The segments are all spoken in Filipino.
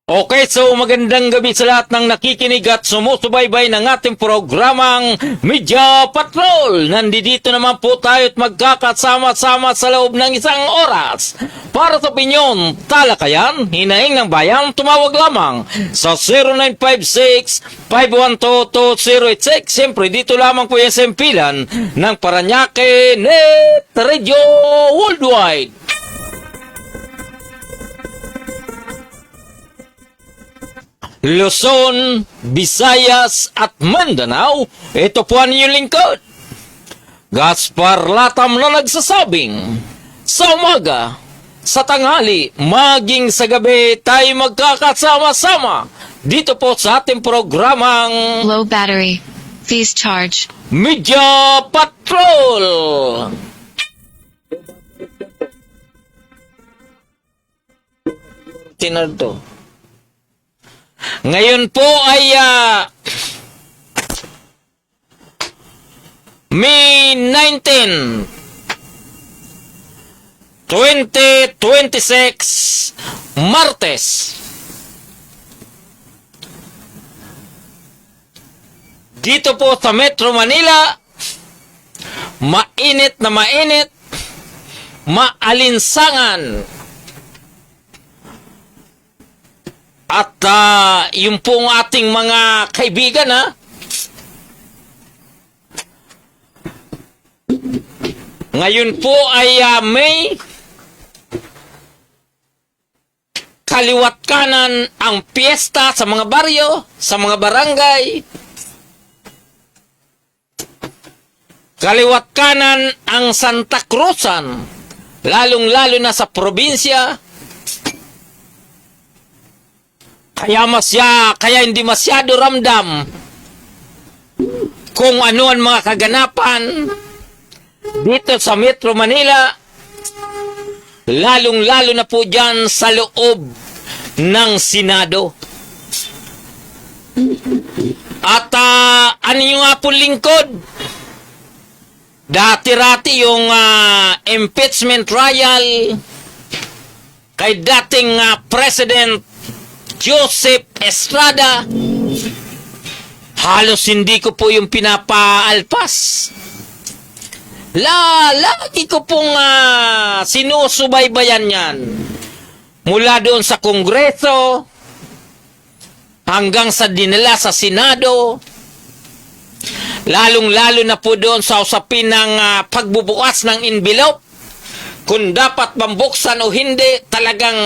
Okay, so magandang gabi sa lahat ng nakikinig at sumusubaybay ng ating programang Media Patrol. Nandito naman po tayo at magkakasama-sama sa loob ng isang oras. Para sa opinyon, talakayan, hinaing ng bayan, tumawag lamang sa 0956-512-2086. Siyempre, dito lamang po yung sempilan ng Paranaque Net Radio Worldwide. Luzon, Visayas at Mindanao, ito po ang inyong lingkod. Gaspar Latam na nagsasabing, sa umaga, sa tanghali, maging sa gabi, tayo magkakasama-sama dito po sa ating programang Low battery. Please charge. Media Patrol. Tinardo. Ngayon po ay May 19, 2026, Martes. Dito po sa Metro Manila, mainit na mainit, maalinsangan. At yung pong ating mga kaibigan, ngayon po ay may kaliwat kanan ang piyesta sa mga baryo, sa mga barangay. Kaliwat kanan ang Santa Cruzan, lalong-lalo na sa probinsya. Kaya hindi masyado ramdam kung ano ang mga kaganapan dito sa Metro Manila, lalong-lalo na po dyan sa loob ng Senado. At ano yung nga po lingkod? Dati-rati yung impeachment trial kay dating President Joseph Estrada, halos hindi ko po yung pinapaalpas. Lagi ko pong sinusubaybayan yan. Mula doon sa Kongreso, hanggang sa dinala sa Senado, lalong-lalo na po doon sa usapin ng pagbubukas ng envelope, kung dapat bambuksan o hindi, talagang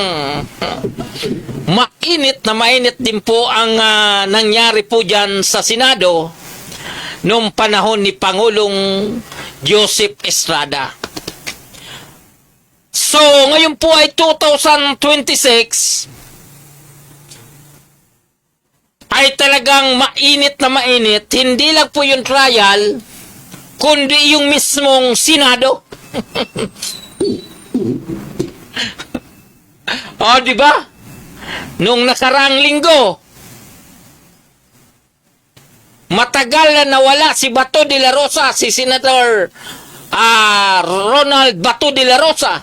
mainit na mainit din po ang nangyari po dyan sa Senado noong panahon ni Pangulong Joseph Estrada. So, ngayon po ay 2026, ay talagang mainit na mainit. Hindi lang po yung trial, kundi yung mismong Senado. Di ba? Nung nakaraang linggo, matagal na nawala si Bato de la Rosa, si Senator Ronald Bato de la Rosa.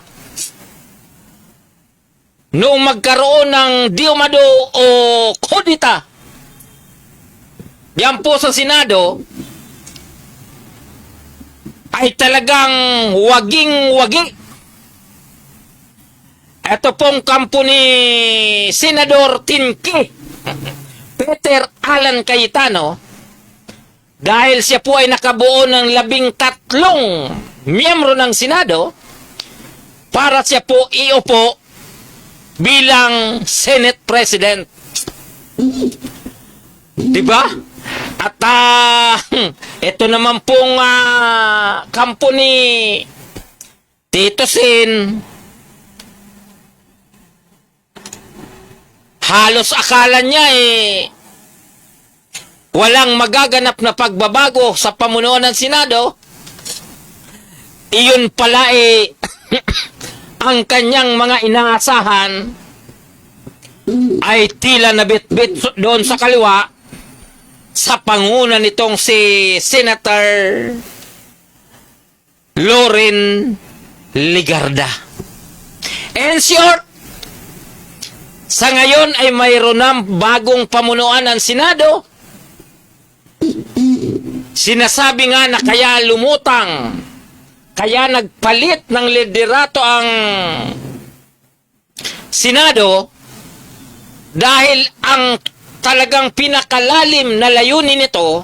Noong magkaroon ng diumado o kudita, yan po sa Senado, ay talagang waging-wagi. Ito pong kampo ni Senador Tinky Peter Alan Cayetano, dahil siya po ay nakabuo ng 13 miyembro ng Senado para siya po iupo bilang Senate President. Diba? At ito naman pong kampo ni Tito Sin, halos akala niya walang magaganap na pagbabago sa pamunuan ng Senado, iyon pala ang kanyang mga inaasahan ay tila nabitbit doon sa kaliwa sa panguna nitong si Senator Loren Legarda. In short, sa ngayon ay mayroon ng bagong pamunuan ng Senado. Sinasabi nga na kaya lumutang, kaya nagpalit ng liderato ang Senado dahil ang talagang pinakalalim na layunin nito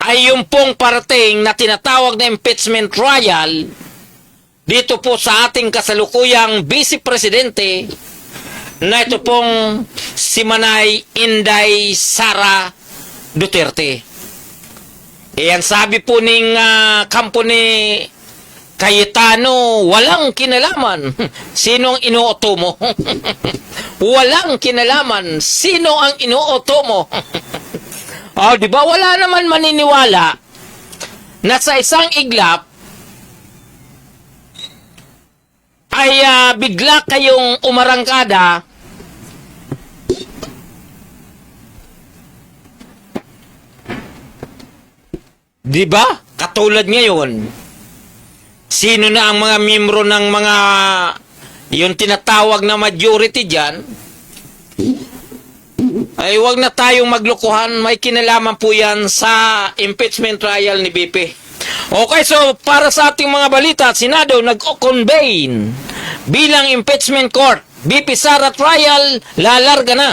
ay yung pong parating na tinatawag na impeachment trial dito po sa ating kasalukuyang Vice Presidente na ito pong si Manay Inday Sara Duterte. Iyan sabi po ning kampo ni Cayetano, walang kinalaman sino ang inuuto mo. Walang kinalaman sino ang inuuto mo. Oh, di ba wala naman maniniwala na sa isang iglap ay bigla kayong umarangkada di ba? Katulad ngayon, sino na ang mga miyembro ng mga yung tinatawag na majority dyan, ay wag na tayong maglokohan, may kinalaman po yan sa impeachment trial ni BP. Okay, so para sa ating mga balita, Senado nag-convene bilang impeachment court. BP Sara trial, lalarga na.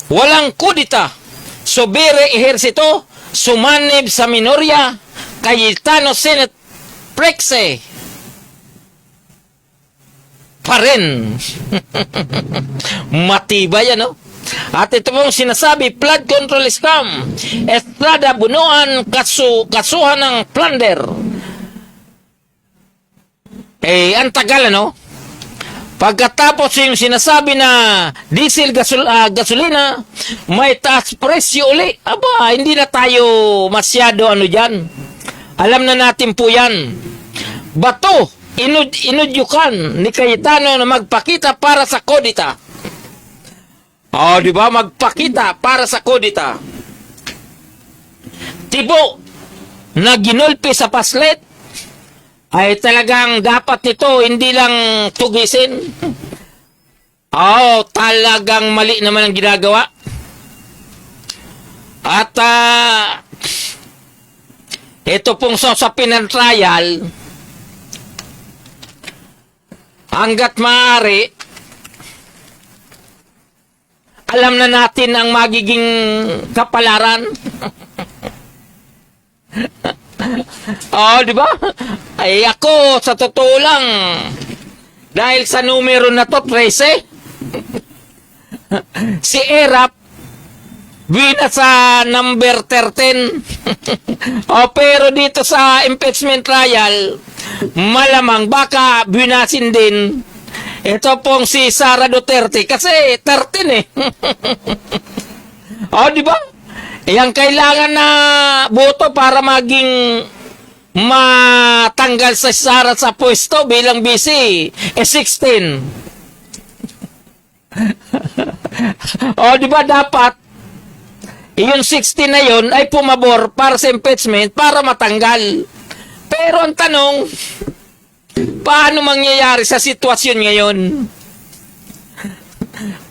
Walang kudita. Sobere ehersito, sumanib sa minorya, Cayetano Senate Prexe pa rin. Matibay no? At ito pong sinasabi, flood control scam, Estrada bunuan, kasuhan ng plunder. Ang tagal ano? Pagkatapos yung sinasabi na diesel gasolina, may taas presyo uli. Aba, hindi na tayo masyado dyan. Alam na natin po yan. Bato, inudyukan ni Cayetano na magpakita para sa kodita. Oh, di ba? Magpakita para sa kodita. Tibo, na ginulpi sa paslet, ay talagang dapat ito hindi lang tugisin. Oh, talagang mali naman ang ginagawa. At ito pong sosapin ng trial, hanggat maaari, alam na natin ang magiging kapalaran. Oh, di ba? Ay ako, sa totoo lang, dahil sa numero na to, 13, si Erap, wina sa number 13. Oh, pero dito sa impeachment trial, malamang baka binasin din ito pong si Sara Duterte kasi 13 Oh, di ba? Yang kailangan na boto para maging matanggal sa Sara sa pwesto bilang vice 16. Oh, di ba dapat yung 16 na yun ay pumabor para sa impeachment para matanggal. Pero ang tanong, paano mangyayari sa sitwasyon ngayon?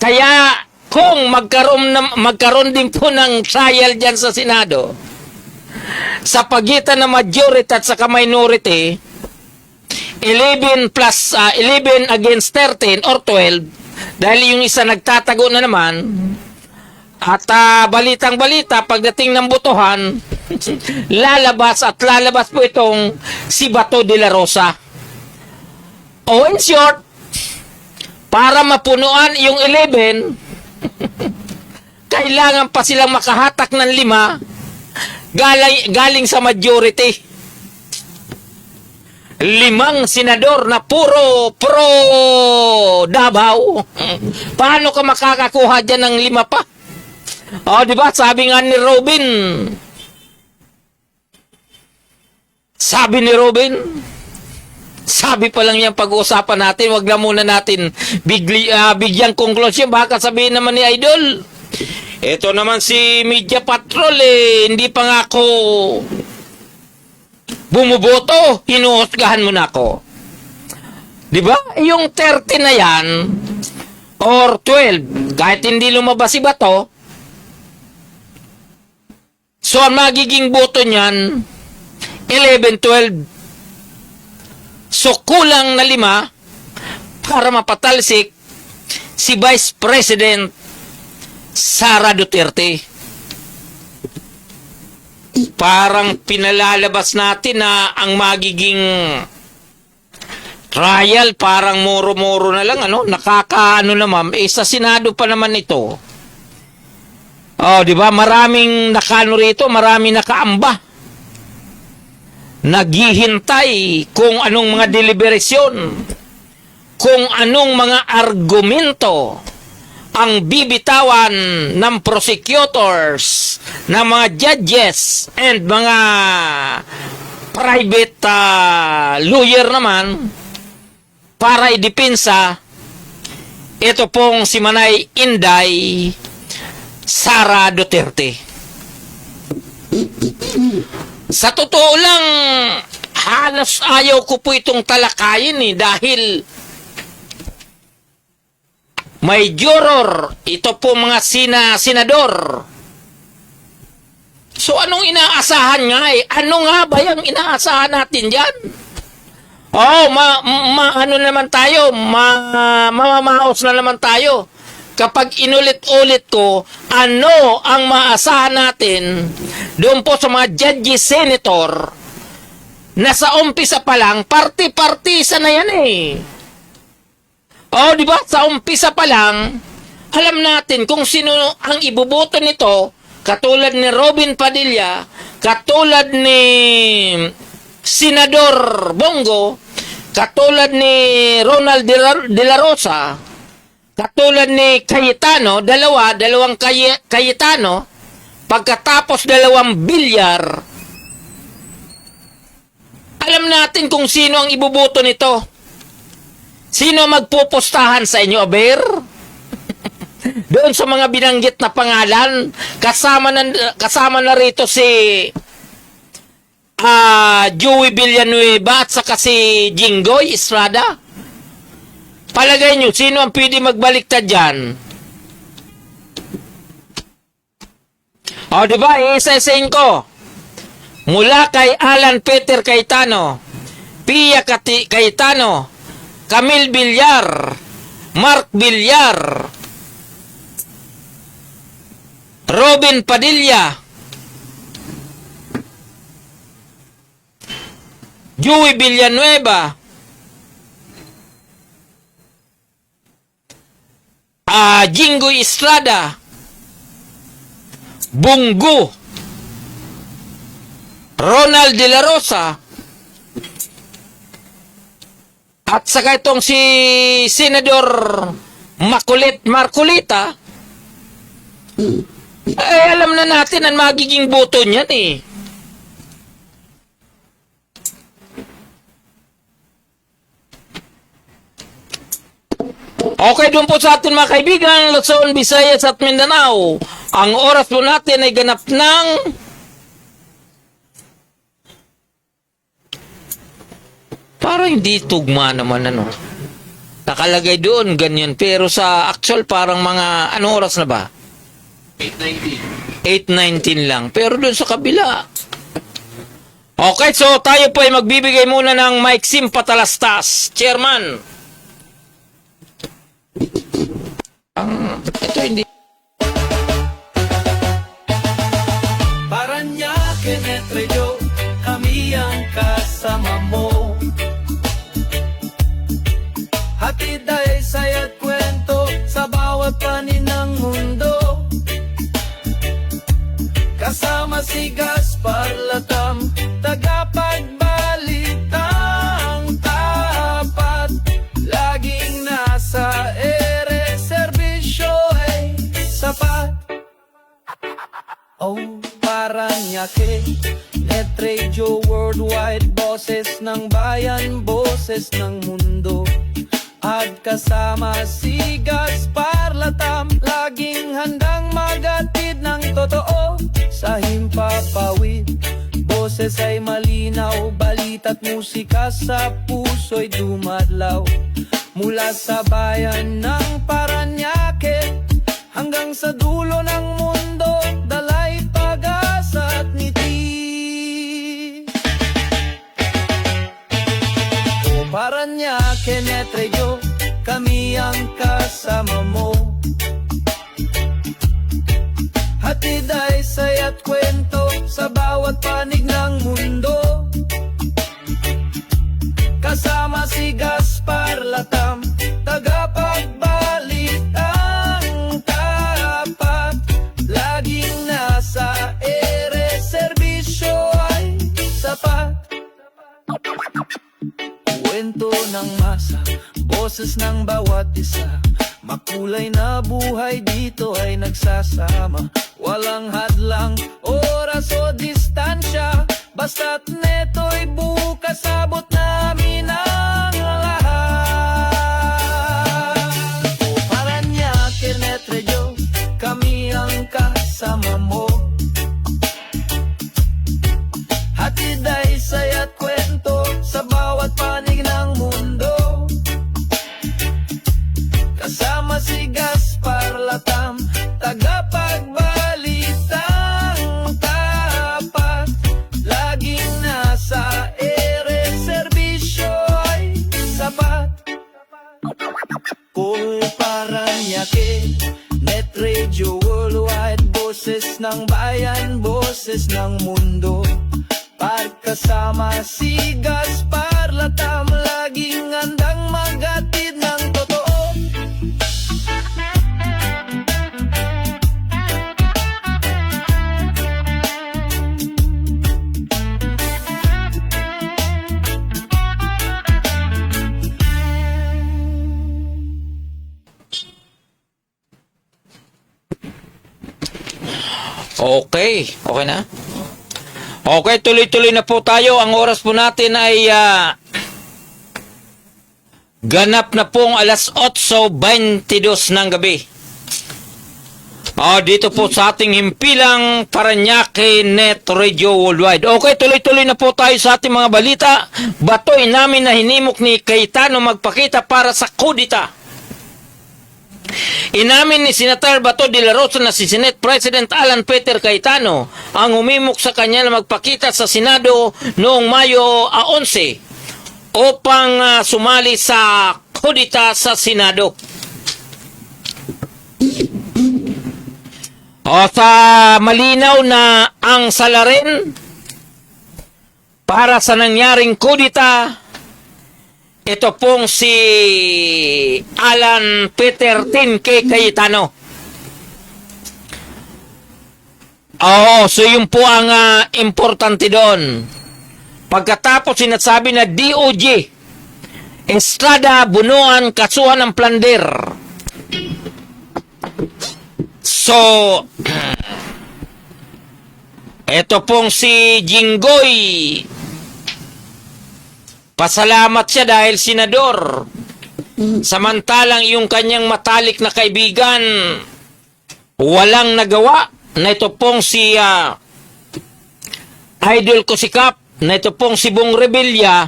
Kaya kung magkaroon din po ng trial dyan sa Senado, sa pagitan ng majority at saka minority, 11 against 13 or 12, dahil yung isa nagtatago na naman, at balitang-balita, pagdating ng botohan, lalabas po itong si Bato de la Rosa. O in short, para mapunuan yung 11, kailangan pa silang makahatak ng 5 galing sa majority. 5 senador na puro pro Davao. Paano ka makakakuha dyan ng 5 pa? Oh, di ba? Sabi nga ni Robin. Sabi ni Robin, sabi pa lang yan pag-uusapan natin, wag na muna natin bigyang konklusyon. Baka sabihin naman ni Idol, ito naman si Media Patrol hindi pa nga ako bumuboto, hinuhusgahan mo na ako. Di ba? Yung 30 na yan, or 12, kahit hindi lumabas si Bato, so ang magiging boto niyan, 11, 12. So, kulang na 5 para mapatalsik si Vice President Sara Duterte. Parang pinalalabas natin na ang magiging trial parang moro-moro na lang, nakakaano naman, sa Senado pa naman ito. Oh, di ba? Maraming nakano rito, maraming nakaamba. Naghihintay kung anong mga deliberasyon, kung anong mga argumento ang bibitawan ng prosecutors, ng mga judges, and mga private lawyer naman para idepensa ito pong si Manay Inday Sara Duterte. Sa totoo lang, halos ayaw ko po itong talakayin dahil may juror, ito po mga senador. So anong inaasahan nga Ano nga ba yung inaasahan natin dyan? Oh, ano naman tayo, mamamaos na naman tayo. Kapag inulit-ulit ko, ano ang maasahan natin doon po sa mga judges, senator, na sa umpisa pa lang, party-partisa na yan Oh, di ba? Sa umpisa pa lang, alam natin kung sino ang ibuboto nito, katulad ni Robin Padilla, katulad ni Senador Bongo, katulad ni Ronald De La Rosa, katulad ni Cayetano, dalawang Cayetano, pagkatapos 2 bilyar, alam natin kung sino ang ibuboto nito. Sino magpupustahan sa inyo, Aber? Doon sa mga binanggit na pangalan, kasama na rito si Joey Villanueva at saka si Jinggoy Estrada. Palagay nyo, sino ang pwede magbaliktad dyan? O, diba? Isa-isain ko. Mula kay Alan Peter Cayetano, Pia Cayetano, Camille Villar, Mark Villar, Robin Padilla, Joey Villanueva, Jinggoy Estrada, Bongo, Ronald De La Rosa, at saka itong si Senador Marcolita, alam na natin ang magiging boto niyan Okay, doon po sa atin mga kaibigan, Luzon, Visayas at Mindanao. Ang oras po natin ay ganap ng parang hindi tugma naman Nakalagay doon ganyan, pero sa actual parang mga anong oras na ba? 8:19 lang. Pero doon sa kabila. Okay, so tayo po ay magbibigay muna ng maiksim patalastas. Chairman. Ito hindi. Paranaque, Metro, kami ang kasama mo. Hatid ay saya't kwento sa bawat panin ng mundo. Kasama si Gaspar Latam, tagapagbalita ang tapat. Laging nasa ere, serbisyo ay sapat. boses ng mundo. At kasama si Gaspar Latam, laging handang magatid ng totoo sa himpapawid. Boses ay malinaw, balita't musika sa puso'y dumadlaw. Mula sa bayan ng Paranaque hanggang sa dulo ng mundo, dalay pag-asa at ngiti. O Paranaque, Netreo, kami ang kasama mo. Hatid ay saya't kwento sa bawat panig ng mundo. Kasama si Gaspar Latam, tagapagbalitang tapat. Laging nasa ere, serbisyo ay sapat. Kwento ng masa, boses ng bawat isa. Makulay na buhay dito ay nagsasama. Walang hadlang, oras o distansya. Basta't neto'y bukas, abot namin ang lahat. O Paranaque, Netreo, kami ang kasama mo. Hatid ay saya't kwento sa bawat panig ng mundo. Kasama si Gaspar Latam, tagapagbalitang tapat. Laging nasa ere, serbisyo ay sapat. Kung Paranaque, Netreo worldwide, boses ng bayan, boses ng mundo. Pagkasama si Gaspar Latam, laging handang magatid ng totoo. Okay, okay na? Okay, tuloy-tuloy na po tayo. Ang oras po natin ay ganap na pong alas 8:22 ng gabi. Dito po sa ating himpilang Paranaque Net Radio Worldwide. Okay, tuloy-tuloy na po tayo sa ating mga balita. Batoy namin na hinimok ni Cayetano magpakita para sa kudita. Inamin ni Senator Bato de la Rosa na si Senate President Alan Peter Cayetano ang humimok sa kanya na magpakita sa Senado noong Mayo 11 upang sumali sa kudita sa Senado. Sa malinaw na ang salarin para sa nangyaring kudita, ito pong si Alan Peter Tinke Cayetano. So yun po ang importante doon. Pagkatapos sinasabi na DOJ, Estrada, Bunuan, kasuhan ng plunder. So, ito pong si Jinggoy, pasalamat siya dahil senador. Samantalang yung kanyang matalik na kaibigan walang nagawa. Na ito pong si Idol Kusikap, na ito pong si Bong Revilla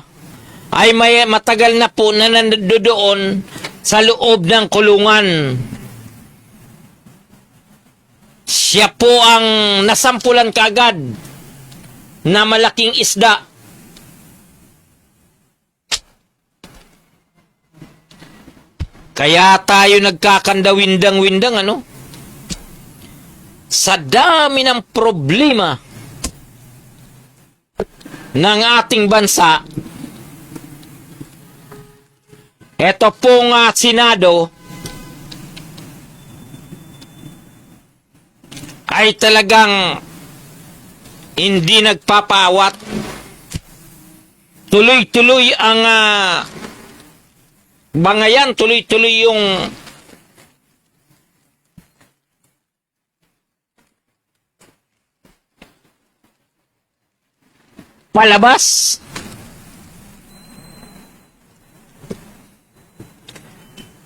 ay may matagal na po na nandoon sa loob ng kulungan. Siya po ang nasampulan kaagad na malaking isda. Kaya tayo nagkakandawindang-windang, ano? Sa dami ng problema ng ating bansa, ito pong Senado ay talagang hindi nagpapaawat. Tuloy-tuloy ang bangayan, tuloy-tuloy yung palabas.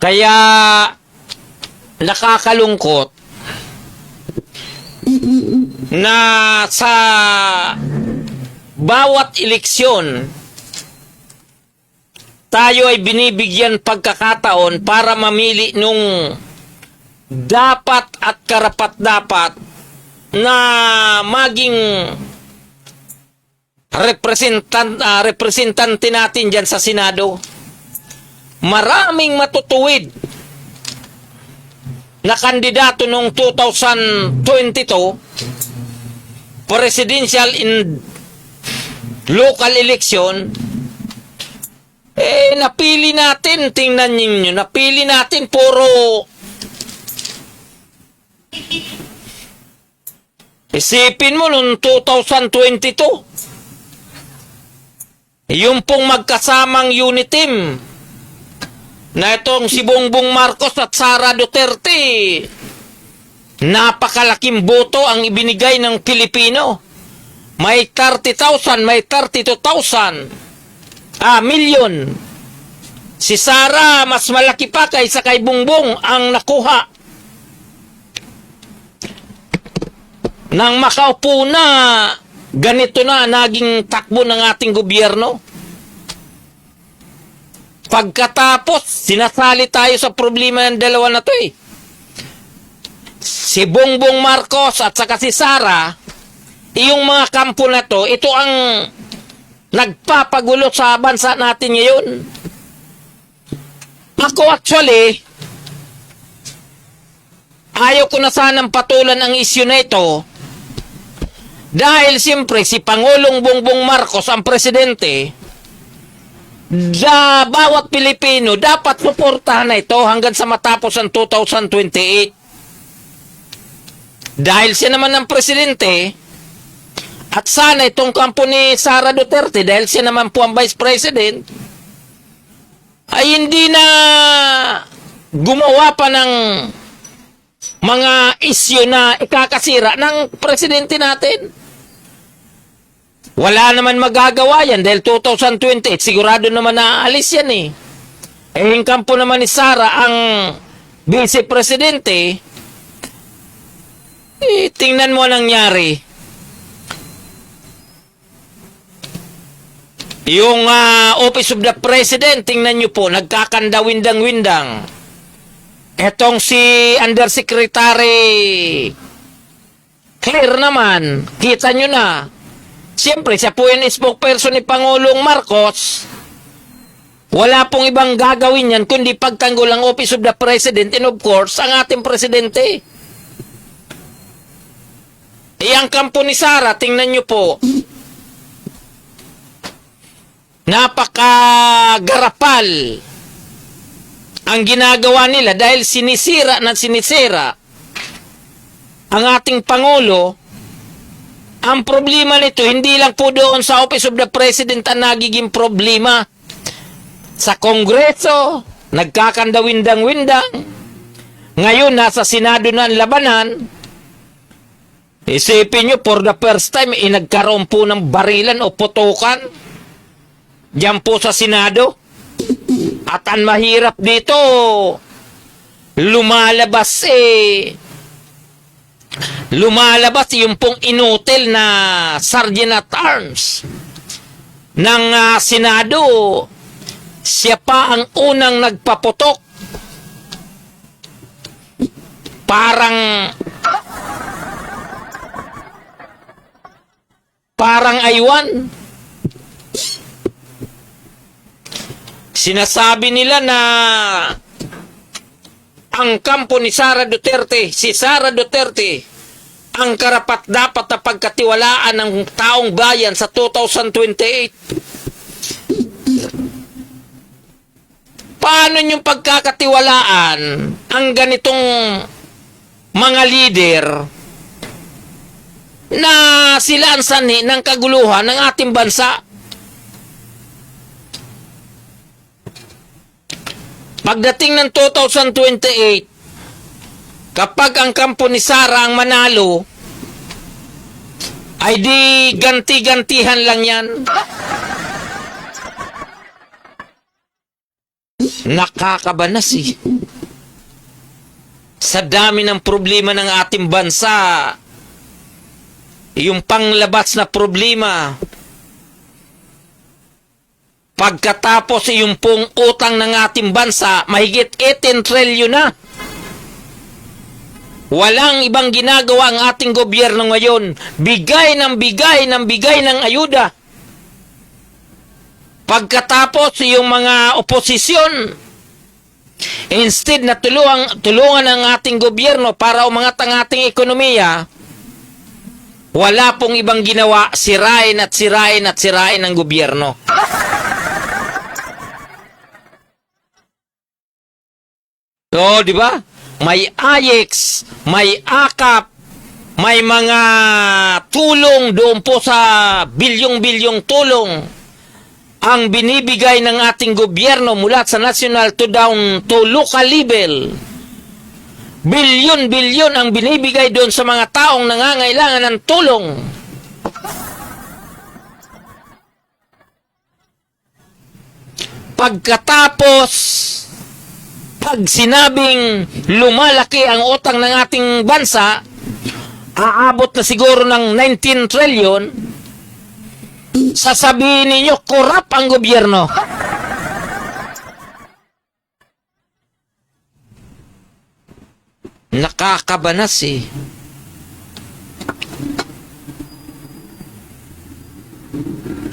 Kaya nakakalungkot na sa bawat eleksyon tayo ay binibigyan pagkakataon para mamili nung dapat at karapat-dapat na maging representante natin dyan sa Senado. Maraming matutuwid na kandidato noong 2022 presidential in local election, napili natin, tingnan niyo, napili natin puro, isipin mo noong 2022, yung pong magkasamang unit team na itong si Bongbong Marcos at Sara Duterte, napakalaking boto ang ibinigay ng Pilipino. May 30,000, may 32,000 million. Si Sara mas malaki pa kaysa kay Bongbong ang nakuha. Nang makaupo na, ganito na naging takbo ng ating gobyerno. Pagkatapos, sinasali tayo sa problema ng dalawa na to eh. Si Bongbong Marcos at saka si Sara, yung mga kampo na to, ito ang nagpapagulo sa bansa natin ngayon. Ako actually, ayaw ko na sanang patulan ang isyu na ito dahil siyempre si Pangulong Bongbong Marcos ang presidente. Bawat Pilipino dapat suportahan na ito hanggang sa matapos ang 2028. Dahil siya naman ang presidente, at sana itong kampo ni Sara Duterte, dahil siya naman po ang vice president, ay hindi na gumawa pa ng mga isyu na ikakasira ng presidente natin. Wala naman magagawa yan dahil 2028, sigurado naman na aalis yan eh. Yung kampo naman ni Sara ang vice-presidente, tingnan mo ang nangyari. Yung Office of the President, tingnan nyo po, nagkakandawindang-windang. Etong si Undersecretary Clear naman, kita nyo na. Siyempre, siya po yung spokesperson ni Pangulong Marcos. Wala pong ibang gagawin yan kundi pagtanggol ang Office of the President and of course, ang ating presidente. Ang kampo ni Sara, tingnan nyo po, napakagarapal ang ginagawa nila dahil sinisira ang ating Pangulo. Ang problema nito, hindi lang po doon sa Office of the President ang nagiging problema. Sa Kongreso, nagkakandawindang-windang. Ngayon, nasa Senado na ang labanan. Isipin nyo, for the first time, nagkaroon po ng barilan o putukan diyan po sa Senado. At ang mahirap dito, lumalabas yung pong inutil na Sergeant at Arms ng Senado. Siya pa ang unang nagpaputok. Parang aywan. Sinasabi nila na ang kampo ni Sara Duterte, si Sara Duterte, ang karapat-dapat na pagkatiwalaan ng taong bayan sa 2028. Paano yung pagkakatiwalaan ang ganitong mga leader na sila ang sanhi ng kaguluhan ng ating bansa? Pagdating ng 2028, kapag ang kampo ni Sara ang manalo, ay di ganti-gantihan lang yan. Nakakabanas eh. Sa dami ng problema ng ating bansa, yung panglabas na problema, pagkatapos yung pong utang ng ating bansa, mahigit 18 trilyon na. Walang ibang ginagawa ang ating gobyerno ngayon. Bigay ng bigay ng bigay ng ayuda. Pagkatapos yung mga oposisyon, instead na tulungan ang ating gobyerno para umangat ang ating ekonomiya, wala pong ibang ginawa, sirain at sirain at sirain ang gobyerno. So, di ba? May AYEX, may AKAP, may mga tulong doon po sa bilyong-bilyong tulong ang binibigay ng ating gobyerno mula sa national to down to local level. Bilyon-bilyon ang binibigay doon sa mga taong nangangailangan ng tulong. Pagkatapos, pag sinabing lumalaki ang utang ng ating bansa, aabot na siguro ng 19 trillion, sasabihin ninyo, korap ang gobyerno. Nakakabanas eh.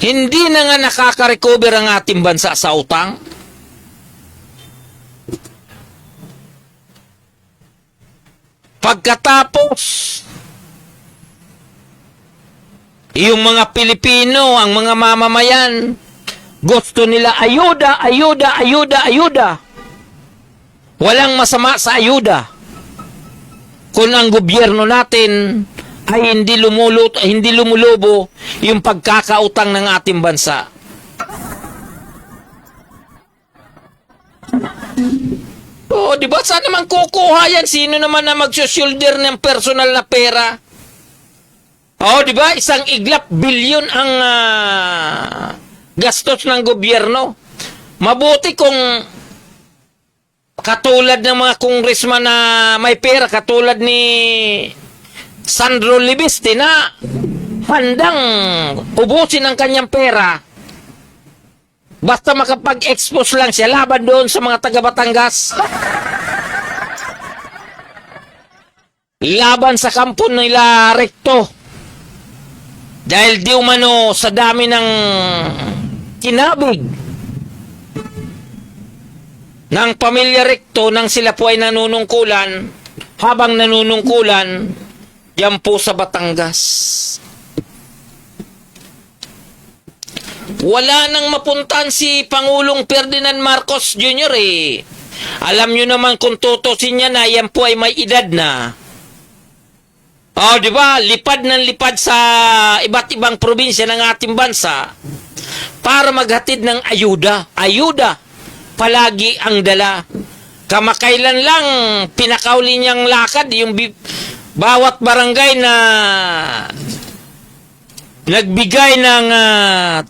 Hindi na nga nakaka-recover ang ating bansa sa utang. Pagkatapos, yung mga Pilipino, ang mga mamamayan, gusto nila ayuda, ayuda, ayuda, ayuda. Walang masama sa ayuda. Kung ang gobyerno natin ay hindi lumulubo yung pagkakautang ng ating bansa. Oo, di ba? Saan naman kukuha yan? Sino naman na magsusulder ng personal na pera? Oo, di ba? Isang iglap bilyon ang gastos ng gobyerno. Mabuti kung katulad ng mga congressman na may pera, katulad ni Sandro Libiste na handang ubusin ang kanyang pera basta makapag-expose lang siya laban doon sa mga taga Batangas, laban sa kampo nila Recto, dahil di umano sa dami ng kinabig ng pamilya Recto nang sila po ay nanunungkulan. Habang nanunungkulan yan po sa Batangas, wala nang mapuntahan si Pangulong Ferdinand Marcos Jr. eh. Alam nyo naman kung tutusin niya na yan po ay may edad na. Oh, di ba? Lipad ng lipad sa iba't ibang probinsya ng ating bansa para maghatid ng ayuda. Ayuda palagi ang dala. Kamakailan lang pinakauli niyang lakad yung bawat barangay na nagbigay ng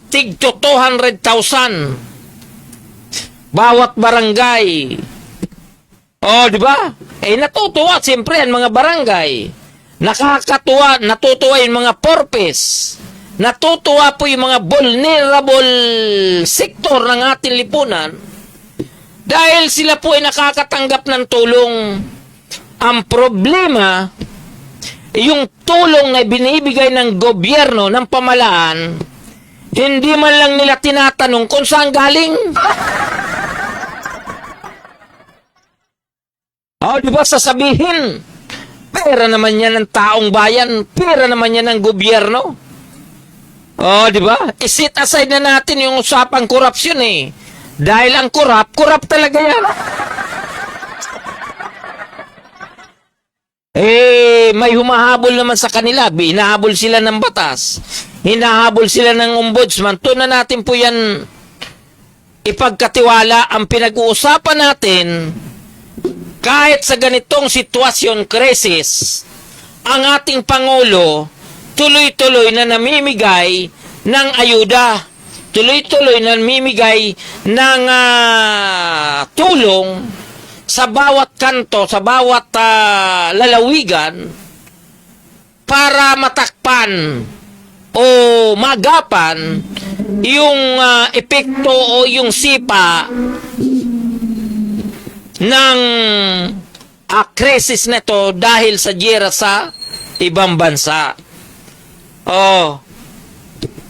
tig to 200,000 bawat barangay. Oh, di ba? Eh natutuwa siyempre ang mga barangay. Nakakatuwa, natutuwa yung mga purpose. Natutuwa po yung mga vulnerable sector ng ating lipunan dahil sila po ay nakakatanggap ng tulong. Ang problema, yung tulong na binibigay ng gobyerno, ng pamalaan, hindi man lang nila tinatanong kung saan galing. O, di ba sasabihin, pera naman yan ng taong bayan, pera naman yan ng gobyerno. O, di ba? I-set aside na natin yung usapang korupsyon eh. Dahil ang korap talaga yan. Eh, may humahabol naman sa kanila. Hinahabol sila ng batas. Hinahabol sila ng ombudsman. Doon na natin po yan ipagkatiwala. Ang pinag-uusapan natin, kahit sa ganitong sitwasyon, krisis, ang ating Pangulo tuloy-tuloy na namimigay ng ayuda. tuloy-tuloy namimigay ng tulong sa bawat kanto, sa bawat lalawigan para matakpan o magapan yung epekto o yung sipa ng krisis na to dahil sa giyera sa ibang bansa.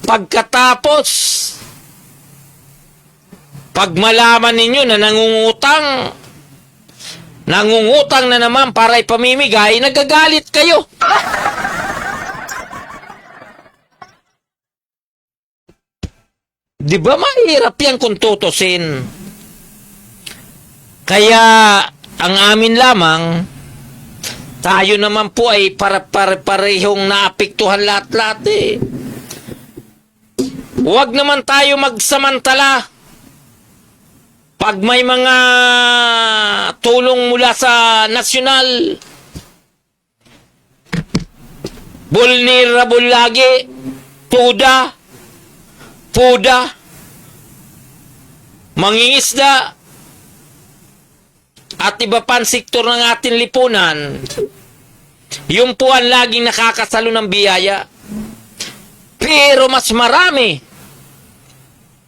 Pagkatapos, pag malaman ninyo na nangungutang na naman para ipamimigay, nagagalit kayo. Di ba mahirap yan kung tutusin? Kaya, ang amin lamang, tayo naman po ay parehong naapektuhan lahat-lahat eh. Huwag naman tayo magsamantala. Pag may mga tulong mula sa nasyonal, vulnerable lagi, puda, mangingisda, at iba pang sektor ng ating lipunan, yung po ang laging nakakasalo ng biyaya. Pero mas marami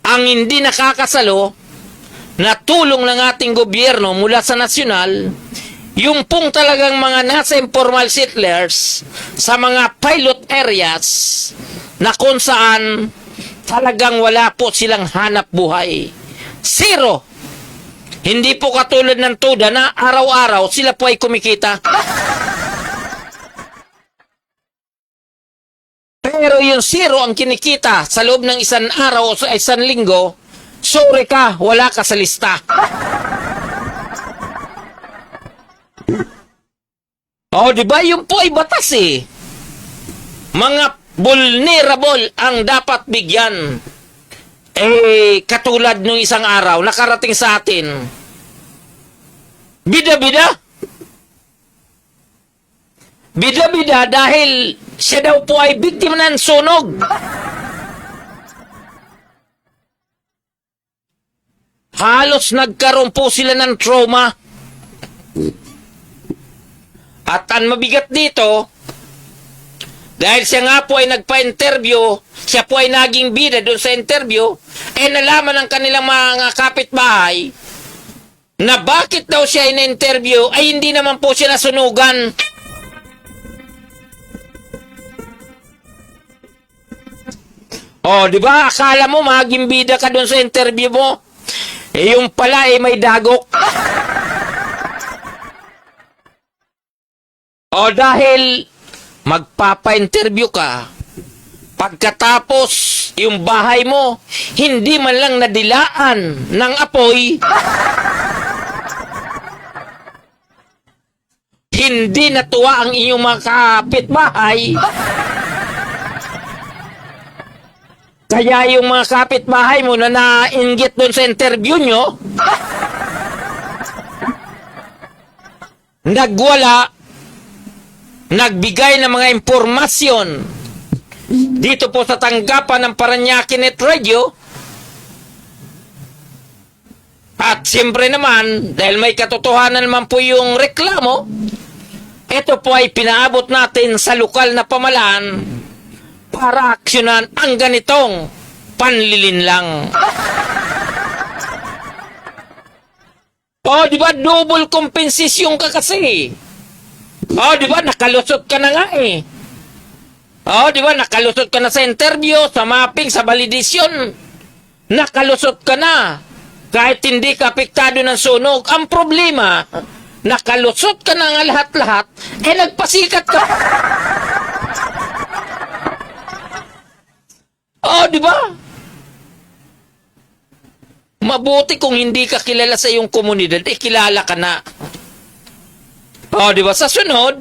ang hindi nakakasalo na tulong ng ating gobyerno mula sa nasyonal, yung pong talagang mga nasa informal settlers sa mga pilot areas na kung saan talagang wala po silang hanap buhay. Zero. Hindi po katulad ng TUDA na araw-araw sila po ay kumikita. Pero yung zero ang kinikita sa loob ng isang araw o sa isang linggo, sorry ka, wala ka sa lista. Di ba? Yung po ay batas eh. Mga vulnerable ang dapat bigyan. Katulad nung isang araw, nakarating sa atin. Bida-bida dahil siya daw po ay biktima ng sunog. Halos nagkaroon po sila ng trauma. At ang mabigat dito, dahil siya nga po ay nagpa-interview, siya po ay naging bida doon sa interview, nalaman ng kanilang mga kapitbahay na bakit daw siya ay na-interview ay hindi naman po siya nasunugan. Di ba? Akala mo maging bida ka doon sa interview mo. Yung pala may dagok. Dahil magpapa-interview ka, pagkatapos yung bahay mo, hindi man lang nadilaan ng apoy, hindi natuwa ang inyong mga kapitbahay, kaya yung mga kapitbahay mo na nainggit doon sa interview nyo, nagwala, nagbigay ng mga impormasyon dito po sa tanggapan ng Parañaque Net Radio. At siyempre naman, dahil may katotohanan naman po yung reklamo, ito po ay pinaabot natin sa lokal na pamahalaan para aksyonan ang ganitong panlilinlang. Di ba double compensation ka kasi? Di ba nakalusot ka na nga eh. Di ba nakalusot ka na sa interview, sa mapping, sa validation. Nakalusot ka na. Kahit hindi ka apektado ng sunog. Ang problema, nakalusot ka na nga lahat-lahat, nagpasikat ka. Di ba? Mabuti kung hindi ka kilala sa iyong komunidad, kilala ka na. Di ba? Sa sunod,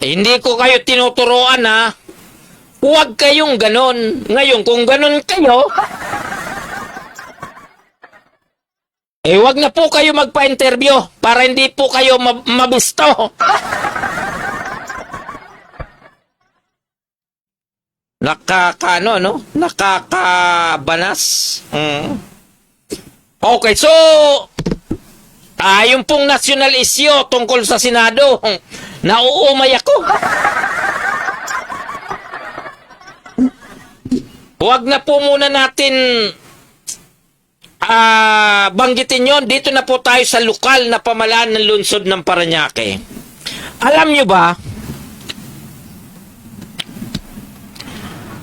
hindi ko kayo tinuturoan na huwag kayong ganon. Ngayon, kung ganon kayo, huwag na po kayo magpa-interview para hindi po kayo mabisto. Nakakabanas. Okay, so yung pong national issue tungkol sa Senado, nauumay ako. Huwag na po muna natin banggitin yon. Dito na po tayo sa lokal na pamalaan ng lungsod ng Parañaque. Alam nyo ba,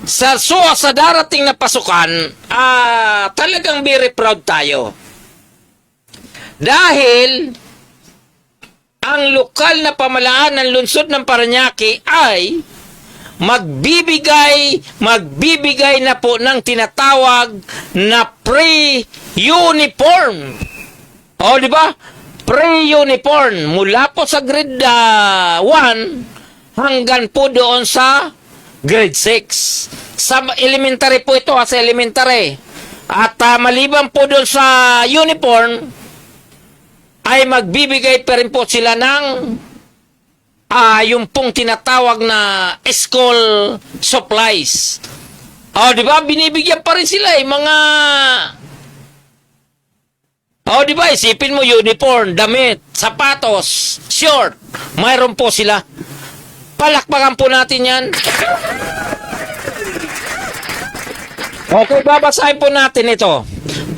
sa darating na pasukan, talagang very proud tayo. Dahil ang lokal na pamalaan ng lungsod ng Parañaque ay magbibigay na po ng tinatawag na pre-uniform. O, di ba? Pre-uniform. Mula po sa grade 1 hanggang po doon sa grade 6. Sa elementary po ito, sa elementary. At maliban po doon sa uniform, ay magbibigay pa rin po sila ng yung pong tinatawag na school supplies. O, di ba? Binibigyan pa rin sila mga... O, di ba? Isipin mo, uniform, damit, sapatos, short. Mayroon po sila. Palakpakan po natin yan. Okay, babasahin po natin ito.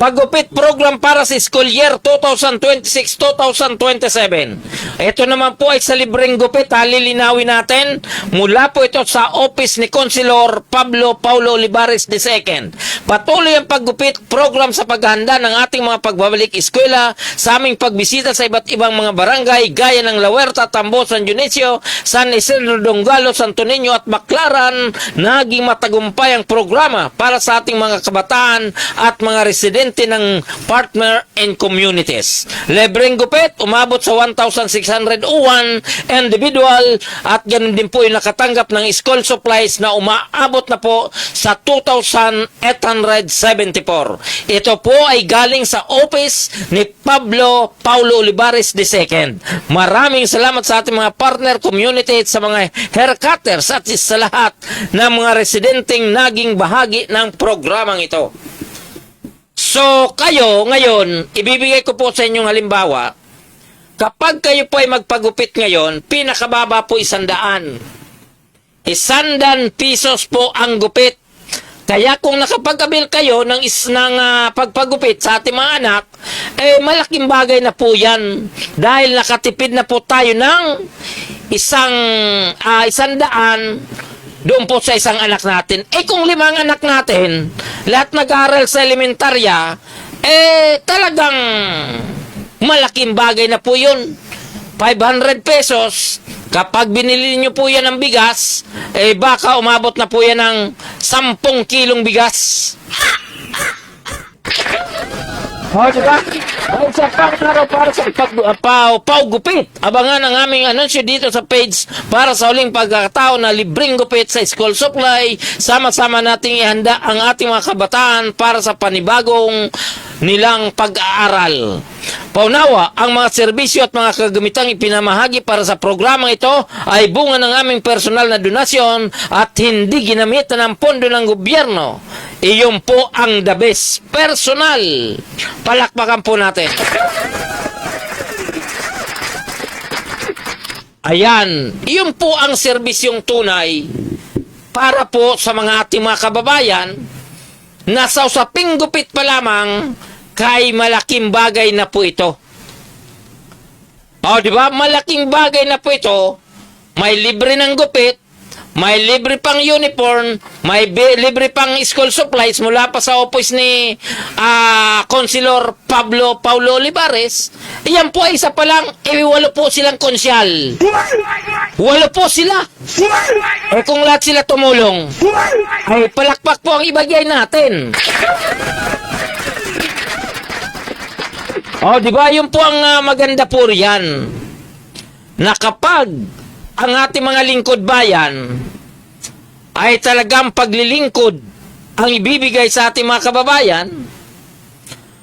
Paggupit program para sa school year 2026-2027. Ito naman po ay sa libreng gupit. Lilinawin natin. Mula po ito sa office ni Consilor Pablo Paulo Olivares II. Patuloy ang paggupit program sa paghahanda ng ating mga pagbabalik eskwela sa aming pagbisita sa iba't ibang mga barangay gaya ng La Huerta, Tambo, San Dionisio, San Isidro, Donggalo, Santo Niño at Baclaran. Naging matagumpay ang programa para sa ating mga kabataan at mga residente ng partner and communities. Libreng gupit, umabot sa 1,601 individual at ganun din po yung nakatanggap ng school supplies na umaabot na po sa 2,874. Ito po ay galing sa office ni Pablo Paulo Olivares II. Maraming salamat sa ating mga partner community at sa mga haircutters at sa lahat ng mga residenteng naging bahagi ng programang ito. So, kayo, ngayon, ibibigay ko po sa inyong halimbawa, kapag kayo po ay magpagupit ngayon, pinakababa po 100. 100 pesos po ang gupit. Kaya kung nakapag-abil kayo ng pagpagupit sa ating mga anak, malaking bagay na po yan. Dahil nakatipid na po tayo ng 100 doon po sa isang anak natin. Kung 5 anak natin, lahat nag-aaral sa elementarya, talagang malaking bagay na po yun. 500 pesos, kapag binili nyo po yan ng bigas, baka umabot na po yan ng 10 kilong bigas. Diba? Dahil sa pangaraw para sa paggupit. Abangan ang aming anunsyo dito sa page para sa uling pagkakataon na libreng gupit sa school supply. Sama-sama nating ihanda ang ating mga kabataan para sa panibagong nilang pag-aaral. Paunawa, ang mga serbisyo at mga kagamitang ipinamahagi para sa programang ito ay bunga ng aming personal na donasyon at hindi ginamitan ng pondo ng gobyerno. Iyon po ang the best personal. Palakpakan po natin. Ayan, iyon po ang serbisyong tunay para po sa mga ating mga kababayan na sa usaping gupit pa lamang kay malaking bagay na po ito. O, di ba? Malaking bagay na po ito. May libre ng gupit, may libre pang uniform, may libre pang school supplies mula pa sa office ni Consilor Pablo Paulo Olivares. Iyan po ay isa pa lang, 8 po silang konsyal. 8 po sila. Kung lahat sila tumulong, ay palakpak po ang ibagay natin. Di ba? Yun po ang maganda po riyan. Na kapag ang ating mga lingkod bayan ay talagang paglilingkod ang ibibigay sa ating mga kababayan,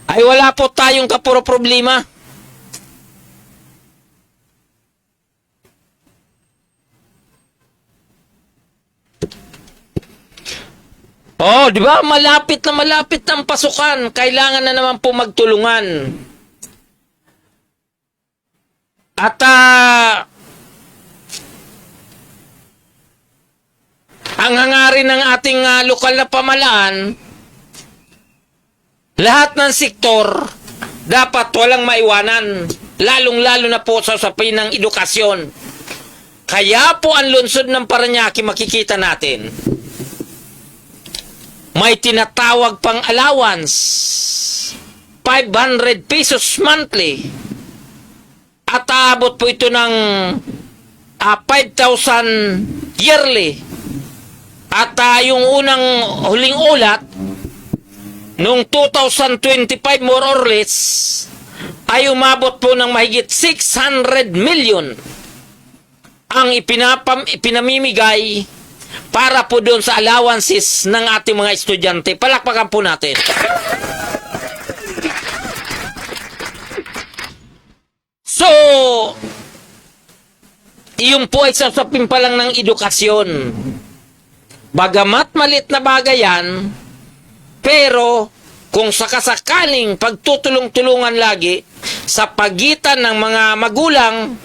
ay wala po tayong kapuro problema. Oh, di ba? Malapit ang pasukan. Kailangan na naman po magtulungan. At ang hangarin ng ating lokal na pamalaan, lahat ng sektor dapat walang maiwanan, lalong-lalo na po sa usapin ng edukasyon. Kaya po ang lungsod ng Parañaque, makikita natin, may tinatawag pang allowance, 500 pesos monthly, at aabot po ito ng 5,000 yearly. At yung unang huling ulat, noong 2025 more or less, ay umabot po ng mahigit 600 million ang ipinamimigay para po doon sa allowances ng ating mga estudyante. Palakpakan po natin. So, iyon po ay sasapin pa lang ng edukasyon. Bagamat malit na bagay yan, pero kung sakasakaling pagtutulong-tulungan lagi sa pagitan ng mga magulang,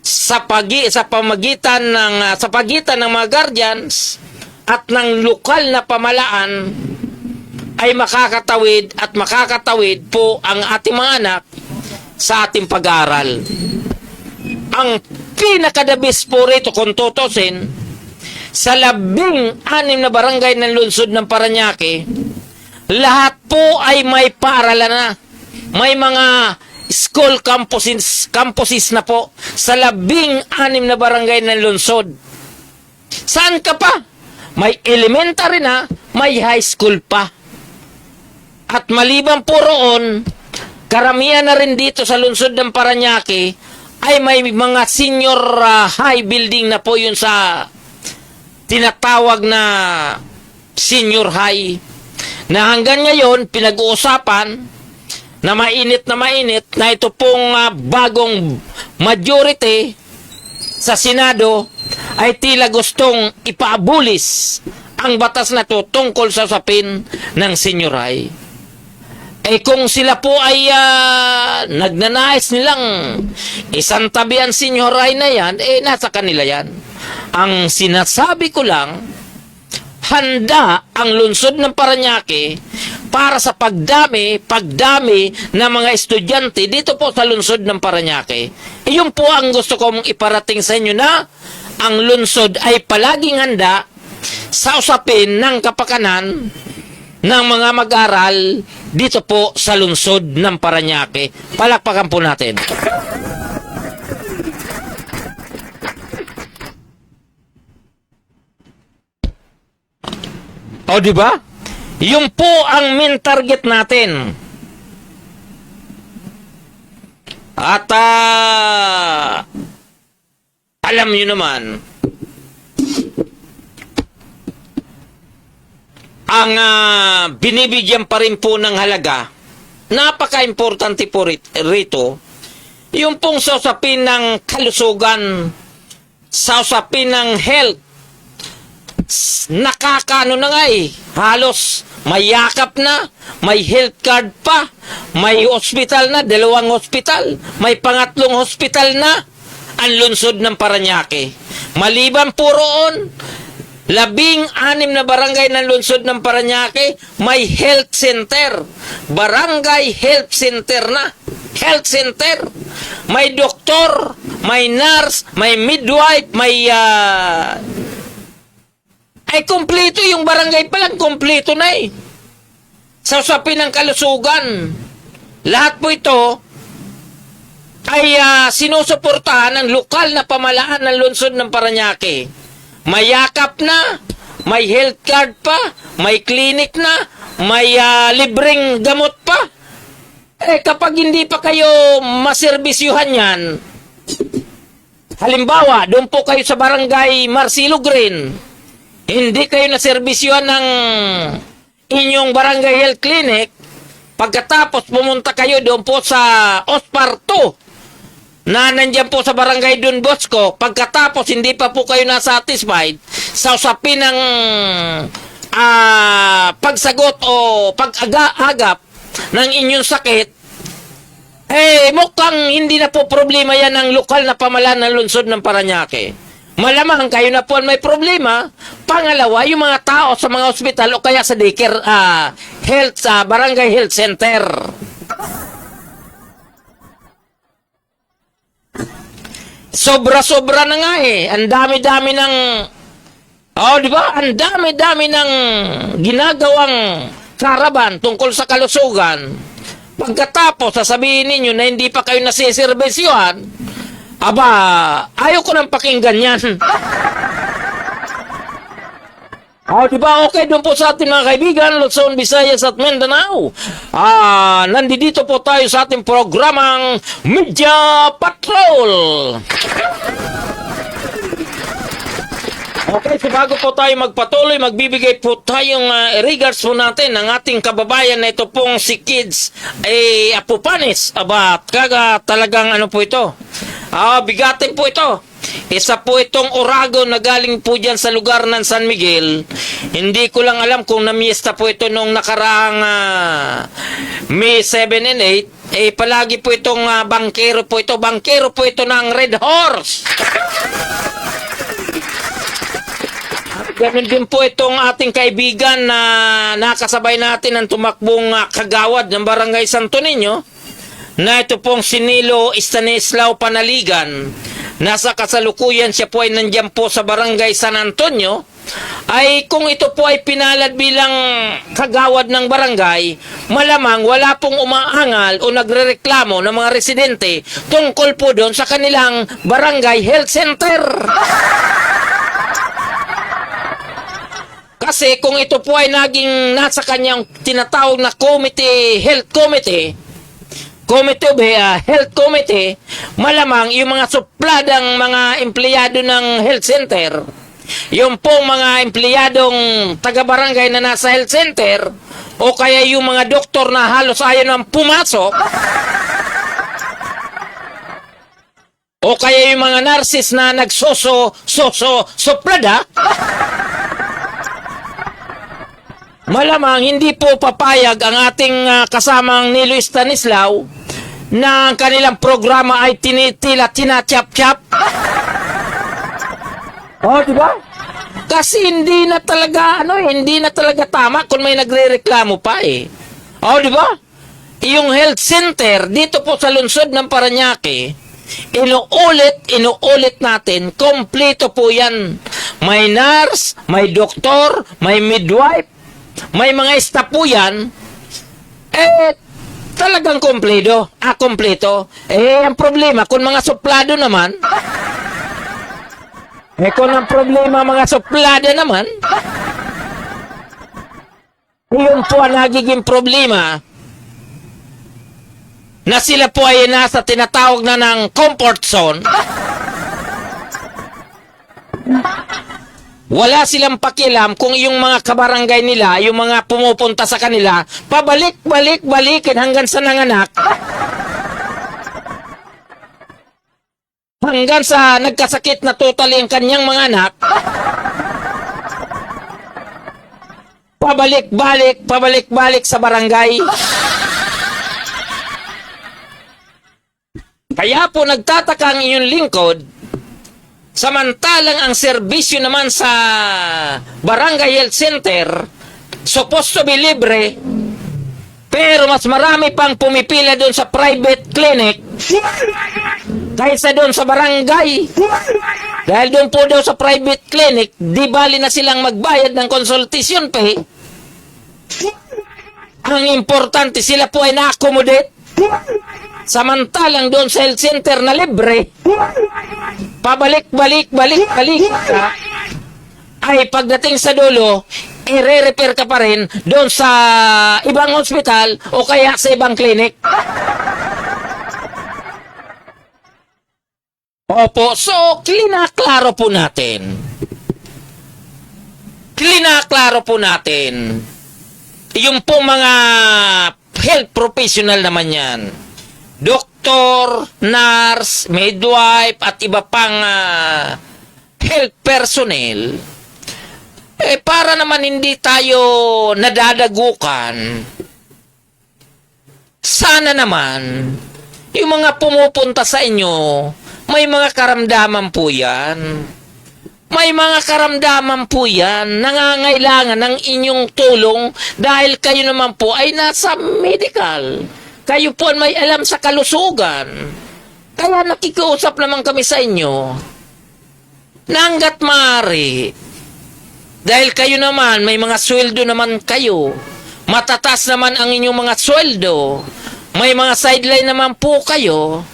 sa pagitan ng mga guardians at ng lokal na pamalaan, ay makakatawid po ang ating mga anak sa ating pag-aaral. Ang pinakadabis po rito kung tutusin, sa 16 na barangay ng lungsod ng Parañaque, lahat po ay may paaralan na. May mga school campuses na po sa 16 na barangay ng lungsod. Saan ka pa? May elementary na, may high school pa. At maliban po roon, karamihan na rin dito sa lungsod ng Parañaque ay may mga senior high building na po yun sa tinatawag na senior high, na hanggang ngayon pinag-uusapan na mainit na ito pong bagong majority sa Senado ay tila gustong ipaabulis ang batas na ito tungkol sa usapin ng senior high. Eh kung sila po ay nagnanais nilang isantabi ang senior high na yan, eh nasa kanila yan. Ang sinasabi ko lang, handa ang lungsod ng Parañaque para sa pagdami ng mga estudyante dito po sa lungsod ng Parañaque. Iyon po ang gusto kong iparating sa inyo, na ang lungsod ay palaging handa sa usapin ng kapakanan ng mga mag-aral dito po sa lungsod ng Parañaque. Palakpakan po natin. O, di ba? Yun po ang main target natin. At alam nyo naman, ang binibigyan pa rin po ng halaga, napaka-importante po rito, yung pong sa usapin ng kalusugan, sa usapin ng health. Nakakaano na nga halos may yakap na, may health card pa, may hospital na, 2 hospital, may pangatlong hospital na ang lungsod ng Parañaque. Maliban po roon, 16 na barangay ng lungsod ng Parañaque, may health center, barangay health center na, health center, may doktor, may nurse, may midwife, may ay kumpleto yung barangay pa lang, kumpleto na sa usapin ng kalusugan. Lahat po ito ay sinusuportahan ng lokal na pamalaan ng lungsod ng Parañaque. May yakap na, may health card pa, may clinic na, may libreng gamot pa. Eh kapag hindi pa kayo maserbisyuhan yan, halimbawa, doon po kayo sa barangay Marcelo Green, hindi kayo naserbisyuhan ng inyong barangay health clinic, pagkatapos pumunta kayo doon po sa Ospar 2 na nandyan po sa barangay Don Bosco, pagkatapos hindi pa po kayo nasatisfied sa usapin ng pagsagot o pag-agap ng inyong sakit, mukhang hindi na po problema yan ng lokal na pamahalaan ng lungsod ng Parañaque. Malamang kayo na po ang may problema. Pangalawa, yung mga tao sa mga ospital o kaya sa daycare, barangay health center. Sobra-sobra na nga Ang dami-dami ng... di ba? Ang dami-dami ng ginagawang karaban tungkol sa kalusugan. Pagkatapos, sasabihin ninyo na hindi pa kayo nasiservisyohan, ayaw ko nang pakinggan yan. Di ba? Okay, doon po sa ating mga kaibigan, Luzon, Visayas at Mindanao. Nandito po tayo sa ating programang Media Patrol. Okay, so bago po tayo magpatuloy, magbibigay po tayong regards po natin ng ating kababayan na ito pong si Kids Apupanis. Talagang ano po ito? Bigatin po ito. Isa po itong orago na galing po dyan sa lugar ng San Miguel. Hindi ko lang alam kung namiesta po ito nung nakaraang May 7 and 8. Palagi po itong bangkero po ito. Bangkero po ito ng Red Horse. Ganun din po itong ating kaibigan na nakasabay natin ang tumakbong kagawad ng Barangay Santo Niño, na ito pong si Nilo Stanislao Panaligan. Nasa kasalukuyan siya po ay nandiyan po sa Barangay San Antonio. Ay kung ito po ay pinalad bilang kagawad ng barangay, malamang wala pong umaangal o nagrereklamo ng mga residente tungkol po doon sa kanilang barangay health center. Kasi kung ito po ay naging nasa kanyang tinatawag na health committee, malamang yung mga supladang mga empleyado ng health center, yung pong mga empleyadong taga-barangay na nasa health center, o kaya yung mga doktor na halos ayaw nang pumasok, o kaya yung mga nurses na suplada, malamang hindi po papayag ang ating kasamang Nilo Stanislao na ang kanilang programa ay tinachap-chap. Diba? Kasi hindi na talaga tama kung may nagrereklamo pa diba? Yung health center dito po sa lungsod ng Parañaque, inuulit natin, kompleto po yan. May nurse, may doktor, may midwife, may mga staff po yan, talagang kompleto. Ang problema, kung mga suplado naman, kung ang problema mga suplada naman, yun po ang nagiging problema, na sila po ay nasa tinatawag na ng comfort zone. Wala silang pakialam kung yung mga kabarangay nila, yung mga pumupunta sa kanila, pabalik-balikin hanggang sa nanganak. Hanggang sa nagkasakit na totally ang kanyang mga anak. Pabalik-balik sa barangay. Kaya po nagtataka ang inyong lingkod, samantalang ang serbisyo naman sa Barangay Health Center supposed to be libre, pero mas marami pang pumipila doon sa private clinic kaysa doon sa barangay. Dahil doon po daw sa private clinic, di bali na silang magbayad ng consultation fee. Ang importante, sila po ay na-accommodate. Samantalang doon sa health center na libre, pabalik ka, ay pagdating sa dulo, i-repair ka pa rin doon sa ibang hospital o kaya sa ibang clinic. Opo, so klinaklaro po natin yung pong mga health professional naman yan, doktor, nurse, midwife, at iba pang health personnel, Para naman hindi tayo nadadagukan, sana naman, yung mga pumupunta sa inyo, may mga karamdaman po yan. May mga karamdaman po yan, nangangailangan ng inyong tulong dahil kayo naman po ay nasa medical. Kayo po may alam sa kalusugan. Kaya nakikiusap naman kami sa inyo. Nanggat maaari, dahil kayo naman, may mga sweldo naman kayo. Matatas naman ang inyong mga sweldo. May mga sideline naman po kayo.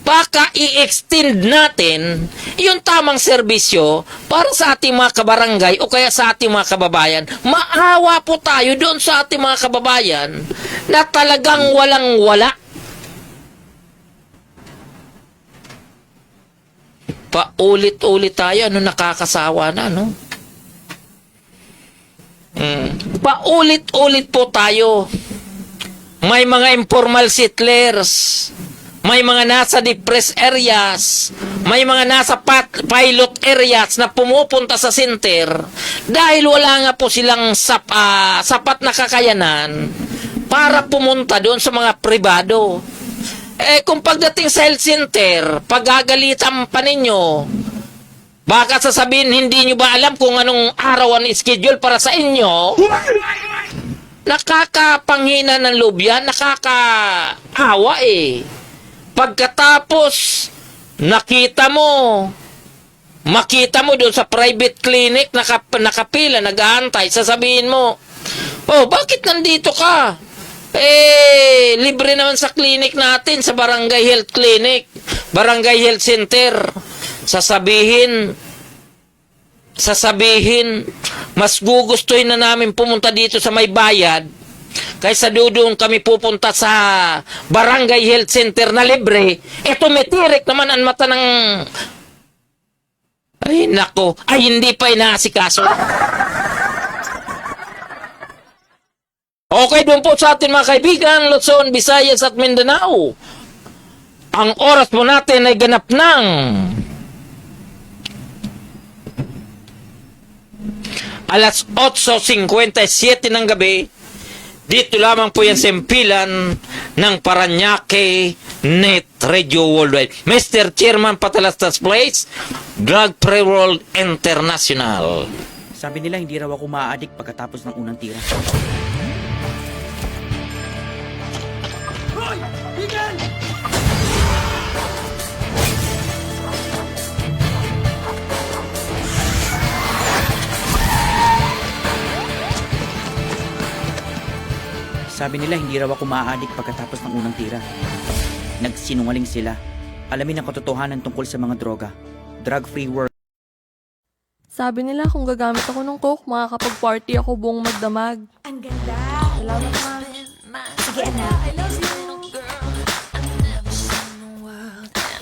Baka i-extend natin yung tamang serbisyo para sa ating mga kabarangay o kaya sa ating mga kababayan. Maawa po tayo doon sa ating mga kababayan na talagang walang-wala. Paulit-ulit tayo. Nakakasawa na, no? Paulit-ulit po tayo. May mga informal settlers, may mga nasa depressed areas, may mga nasa pilot areas na pumupunta sa center dahil wala nga po silang sapat na kakayanan para pumunta doon sa mga pribado. Kung pagdating sa health center, pagagalitan pa ninyo, baka sasabihin, hindi nyo ba alam kung anong araw ang schedule para sa inyo? Nakakapanghina ng loob yan, nakakaawa Pagkatapos, makita mo doon sa private clinic, nakapila, nag-aantay, sasabihin mo, oh, bakit nandito ka? Libre naman sa clinic natin, sa barangay health clinic, barangay health center. Sasabihin, mas gugustuhin na namin pumunta dito sa may bayad kaysa doon kami pupunta sa barangay health center na libre. Tumitirik naman ang mata ng... Ay, nako. Ay, hindi pa inaasikaso. Okay, doon po sa atin mga kaibigan, Luzon, Visayas at Mindanao. Ang oras po natin ay ganap ng... alas 8:57 ng gabi, dito lamang po yan sa impilan ng Paranaque Net Radio Worldwide. Mr. Chairman Patalastas Place, Drug Free World International. Sabi nila hindi raw ako maa-addict pagkatapos ng unang tira. Hoy! Bigyan! Sabi nila hindi raw ako maa-addict pagkatapos ng unang tira. Nagsinungaling sila. Alamin ang katotohanan tungkol sa mga droga. Drug-free world. Sabi nila kung gagamit ako ng coke, makakapag-party ako buong magdamag. Ang ganda. Salamat, ma. Sige, anak. I love you.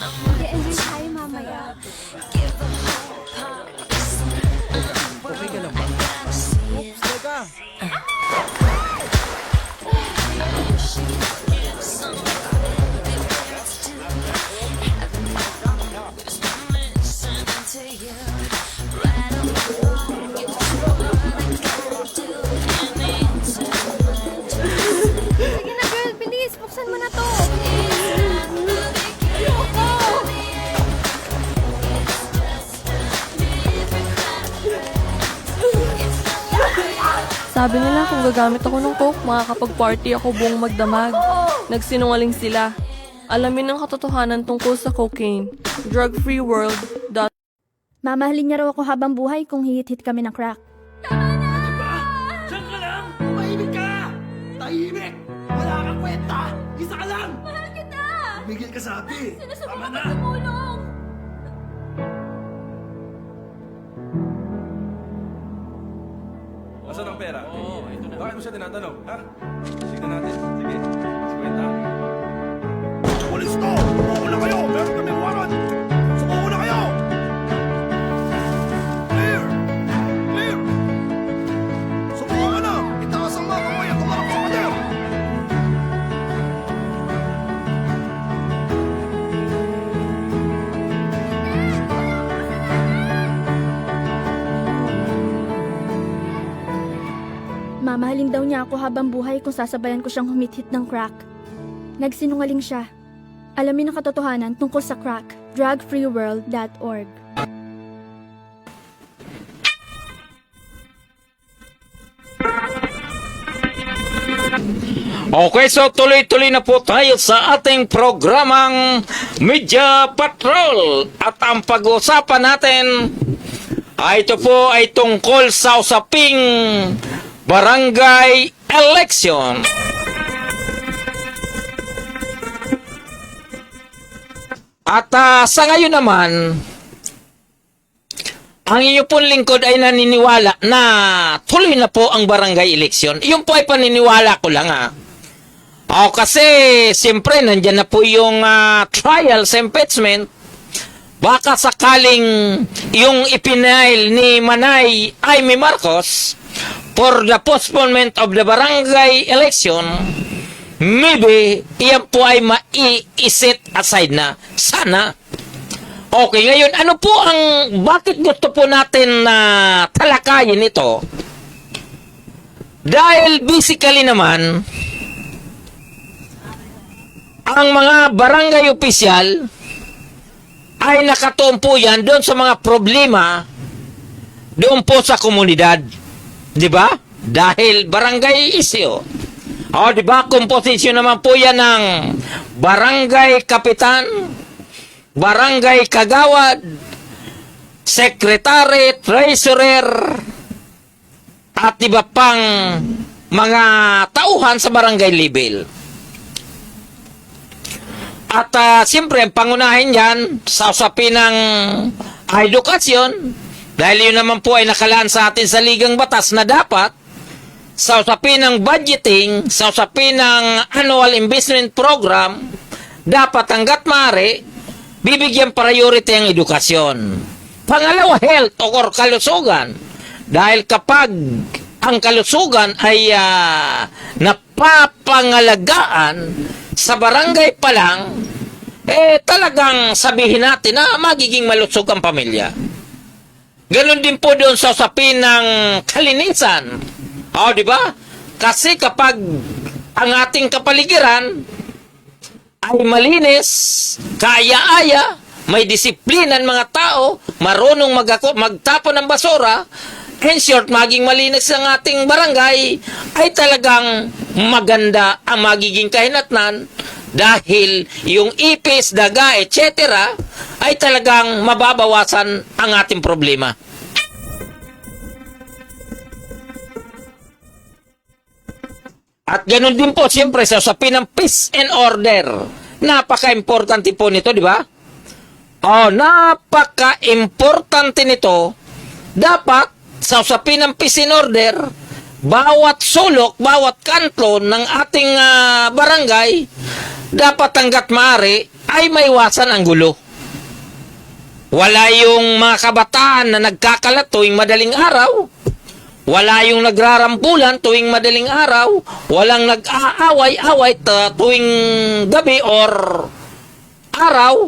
Mag-enjoy tayo mamaya. Okay ka lang ba? Oops, teka. Sige na, girl. Bilis. Buksan mo na to. Ayoko. Sabi nila kung gagamit ako ng coke, makakapag-party ako buong magdamag. Nagsinungaling sila. Alamin ang katotohanan tungkol sa cocaine. Drug-free world. Mamahalin niya raw ako habang buhay kung hihit-hit kami ng crack. Diyan ka lang! Tumahimik ka! Tahimik! Wala kang kwenta! Isa ka lang! Mahal kita! Tumigil ka sabi! Tama na! Tumulong! Asan ang pera? Oo, ito na. Bakit mo siya tinatanong? Ha? Tignan natin. Sige. 50. Pulis to! Sumuko na kayo! Meron kami warrant! Sumuko na kayo! Clear! Clear! Sumuko ka na! Itaas ang mga kamay at tumarap sa pader! niya ako habang buhay kung sasabayan ko siyang humit-hit ng crack. Nagsinungaling siya. Alamin ang katotohanan tungkol sa crack. drugfreeworld.org. Okay, so tuloy-tuloy na po tayo sa ating programang Media Patrol. At ang pag-uusapan natin ay ito po ay tungkol sa usaping barangay election. At sa ngayon naman, ang inyo pong lingkod ay naniniwala na tuloy na po ang barangay election. Yun po ay paniniwala ko lang kasi siyempre nandyan na po yung trials, impeachment. Baka sakaling yung ipinail ni Manay Amy Marcos for the postponement of the barangay election, maybe iyan po ay mai-set aside na. Sana. Okay, ngayon, ano po bakit gusto po natin na talakayin ito? Dahil basically naman, ang mga barangay opisyal ay nakatuon po yan doon sa mga problema doon po sa komunidad. Di ba? Dahil barangay issue. Di ba? Komposisyon naman po yan ng barangay kapitan, barangay kagawad, secretary, treasurer, at iba pang mga tauhan sa barangay level. At siyempre, ang pangunahin yan sa usapin ng edukasyon, dahil yun naman po ay nakalaan sa atin sa ligang batas na dapat sa usapin ng budgeting, sa usapin ng annual investment program, dapat hanggat maaari bibigyan priority ang edukasyon. Pangalawa, health or kalusugan. Dahil kapag ang kalusugan ay napapangalagaan sa barangay pa lang, talagang sabihin natin na magiging malusog ang pamilya. Ganon din po doon sa usapin ng kalinisan. Di ba? Kasi kapag ang ating kapaligiran ay malinis, kaaya-aya, may disiplina ng mga tao, marunong magtapon ng basura, in short, maging malinis ang ating barangay, ay talagang maganda ang magiging kahinatnan dahil yung ipis, daga, etc. ay talagang mababawasan ang ating problema. At ganoon din po, siyempre, sa usapin ng peace and order. Napaka-importante po nito, di ba? Napaka-importante nito. Dapat, sa usapin ng peace and order, bawat sulok, bawat kanto ng ating barangay, dapat hanggat maaari ay maiwasan ang gulo. Wala yung mga kabataan na nagkakalat tuwing madaling araw. Wala yung nagrarambulan tuwing madaling araw. Walang nag-aaway-away tuwing gabi or araw.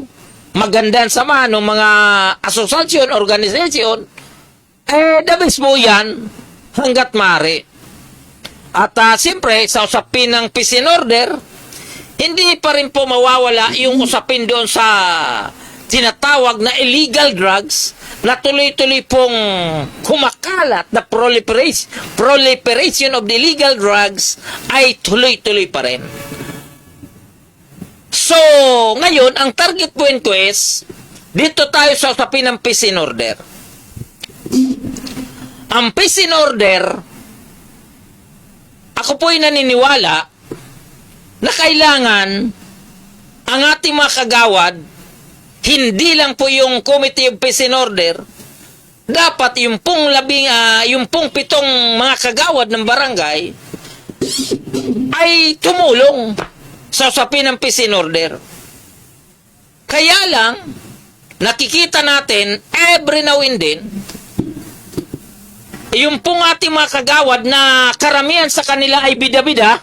Maganda ang sama ng mga asosasyon, organisasyon. The best mo yan hanggat maaari. At siyempre, sa usapin ng peace and order, hindi pa rin po mawawala yung usapin doon sa tinatawag na illegal drugs na tuloy-tuloy pong kumakalat na proliferation of the illegal drugs ay tuloy-tuloy pa rin. So, ngayon, ang target point ko is, dito tayo sa usapin ng peace and order. Ang peace and order, ako po'y naniniwala na kailangan ang ating mga kagawad, hindi lang po yung Committee of Peace and Order, dapat yung pong 7 mga kagawad ng barangay ay tumulong sa usapin ng Peace and Order. Kaya lang, nakikita natin every now and then, yung pong ating mga kagawad na karamihan sa kanila ay bida-bida,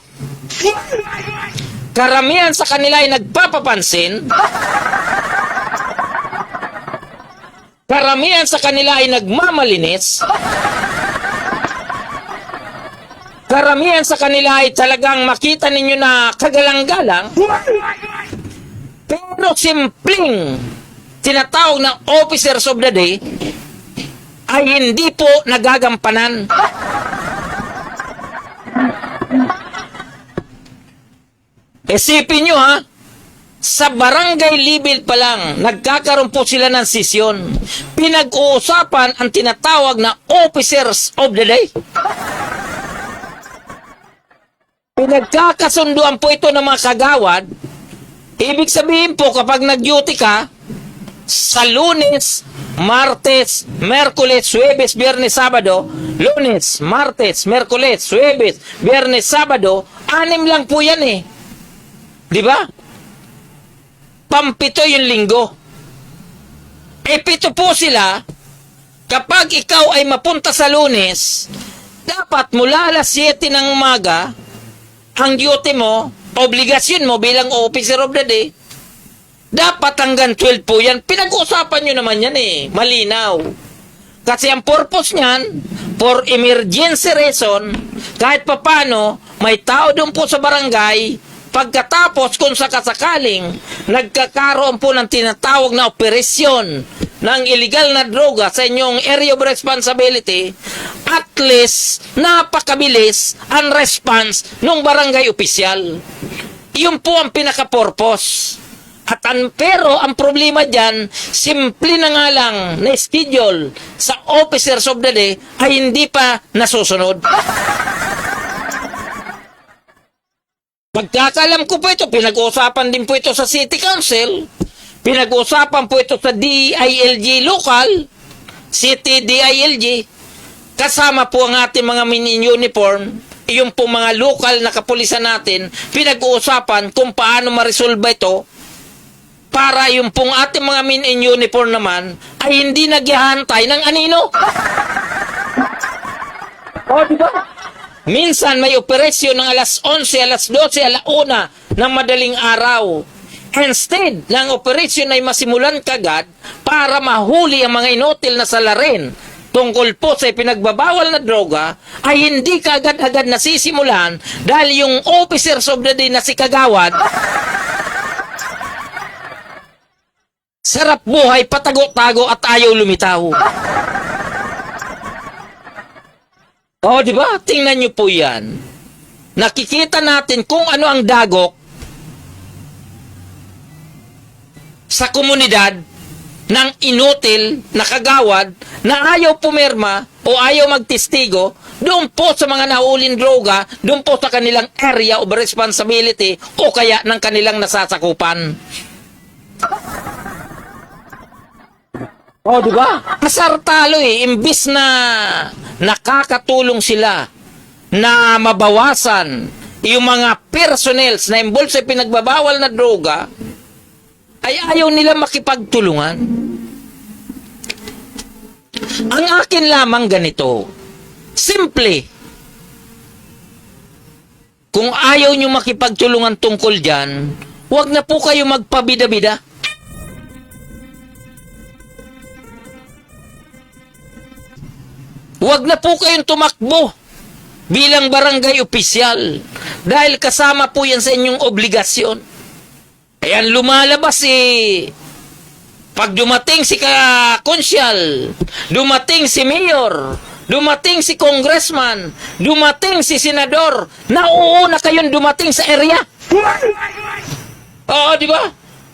karamihan sa kanila ay nagpapapansin, karamihan sa kanila ay nagmamalinis, karamihan sa kanila ay talagang makita ninyo na kagalang-galang, pero simpleng tinatawag na officers of the day ay hindi po nagagampanan. Isipin nyo ha, sa barangay level pa lang, nagkakaroon po sila ng sesyon. Pinag-uusapan ang tinatawag na officers of the day. Pinagkakasunduan po ito ng mga kagawad. Ibig sabihin po, kapag nag-duty ka, sa Lunes, Martes, Merkules, Huwebes, Biyernes, Sabado, Lunes, Martes, Merkules, Huwebes, Biyernes, Sabado, 6 lang po yan eh. Di ba? Pampito yung linggo. E 7 po sila, kapag ikaw ay mapunta sa Lunes, dapat mula alas 7 ng umaga, ang duty mo, obligasyon mo bilang officer of the day, dapat hanggang 12 po yan. Pinag-uusapan nyo naman yan eh. Malinaw. Kasi ang purpose niyan, for emergency reason, kahit papano, may tao doon po sa barangay, pagkatapos kung sakasakaling, nagkakaroon po ng tinatawag na operasyon ng illegal na droga sa inyong area of responsibility, at least, napakabilis ang response ng barangay opisyal. Iyon po ang pinaka-purpose. Pero ang problema dyan, simple na nga lang na schedule sa officers of the day ay hindi pa nasusunod. Pagkakalam ko po ito, pinag-uusapan din po ito sa City Council, pinag-uusapan po ito sa DILG local, City DILG, kasama po ang ating mga mini-uniform, yung po mga local na kapulisan natin, pinag-uusapan kung paano ma-resolve ito, para yung pong ating mga men in uniform naman ay hindi naghihantay ng anino. O, diba? Minsan may operasyon ng alas 11, alas 12, alauna ng madaling araw. Instead ng operasyon ay masimulan kagad para mahuli ang mga inutil na salarin tungkol po sa pinagbabawal na droga, ay hindi kagad-agad nasisimulan dahil yung officers of the day na si Kagawad, sarap buhay, patago-tago at ayaw lumitaw. O, di ba? Tingnan nyo po yan. Nakikita natin kung ano ang dagok sa komunidad ng inutil na kagawad na ayaw pumirma o ayaw magtestigo doon po sa mga nahulin droga, doon po sa kanilang area of responsibility o kaya ng kanilang nasasakupan. O, di ba? Masar talo eh. Imbis na nakakatulong sila na mabawasan yung mga personnels na involved sa pinagbabawal na droga, ay ayaw nila makipagtulungan. Ang akin lamang ganito, simple. Kung ayaw nyo makipagtulungan tungkol dyan, huwag na po kayo magpabida-bida. Huwag na po kayong tumakbo bilang barangay opisyal dahil kasama po yan sa inyong obligasyon. Ayan, lumalabas pag dumating si konsyal, dumating si mayor, dumating si congressman, dumating si senador, nauuna kayong dumating sa area. Oo, di ba?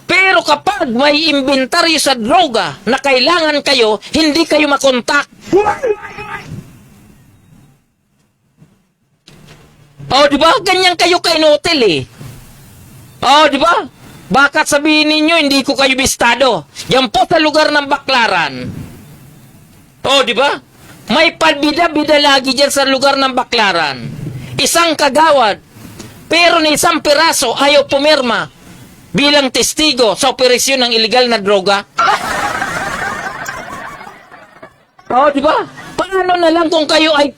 Pero kapag may inventaryo sa droga na kailangan kayo, hindi kayo makontak. Oh, di ba? Ganyan kayo kainutil eh. Oh, di ba? Baka sabihin ninyo, hindi ko kayo bistado. Yan po sa lugar ng Baklaran. Oh, di ba? May palbida-bida lagi dyan sa lugar ng Baklaran. Isang kagawad, pero ni isang piraso ayaw pumirma bilang testigo sa operasyon ng illegal na droga. Oh, di ba? Paano na lang kung kayo ay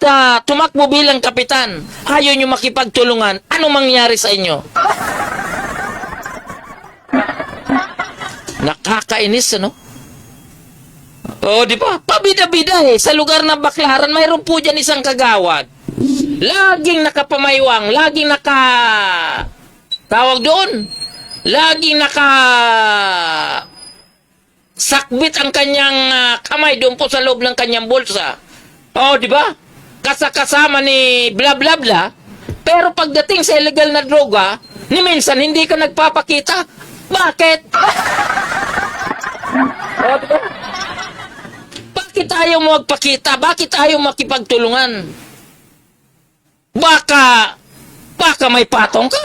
tumakbo bilang kapitan, ayaw nyo makipagtulungan, anong mangyari sa inyo? Nakakainis, ano? Oh, di ba? Pabida-bida eh. Sa lugar ng Baklaran, mayroon po dyan isang kagawad. laging nakapamaywang, laging tawag doon, laging sakbit ang kanyang kamay doon po sa loob ng kanyang bulsa. Oh, di ba? Kasama ni bla bla bla. Pero pagdating sa illegal na droga, ni minsan hindi ka nagpapakita. Bakit? Oh, di ba? Bakit ayaw mo magpakita? Bakit ayaw makipagtulungan? Baka may patong ka.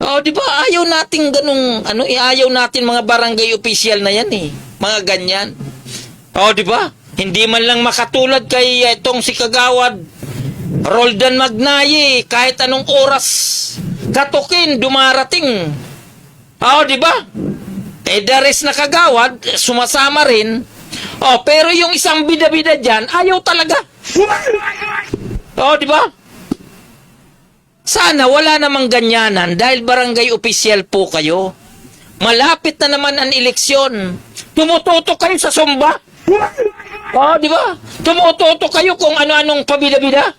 Oh, di ba? Ayaw natin ganung ayaw natin mga barangay official na yan eh. Mga ganyan. Oh, di ba? Hindi man lang makatulad kay itong si Kagawad Roldan Magnaye, kahit anong oras katukin dumarating. Oh, di ba? Dares na Kagawad, sumasama rin. Oh, pero yung isang bida-bida dyan, ayaw talaga. Oh, di ba? Sana wala namang ganyanan dahil barangay official po kayo. Malapit na naman ang eleksyon. Tumututo kayo sa sumba. Oh, di ba? Tumututo kayo kung ano-anong pabida-bida.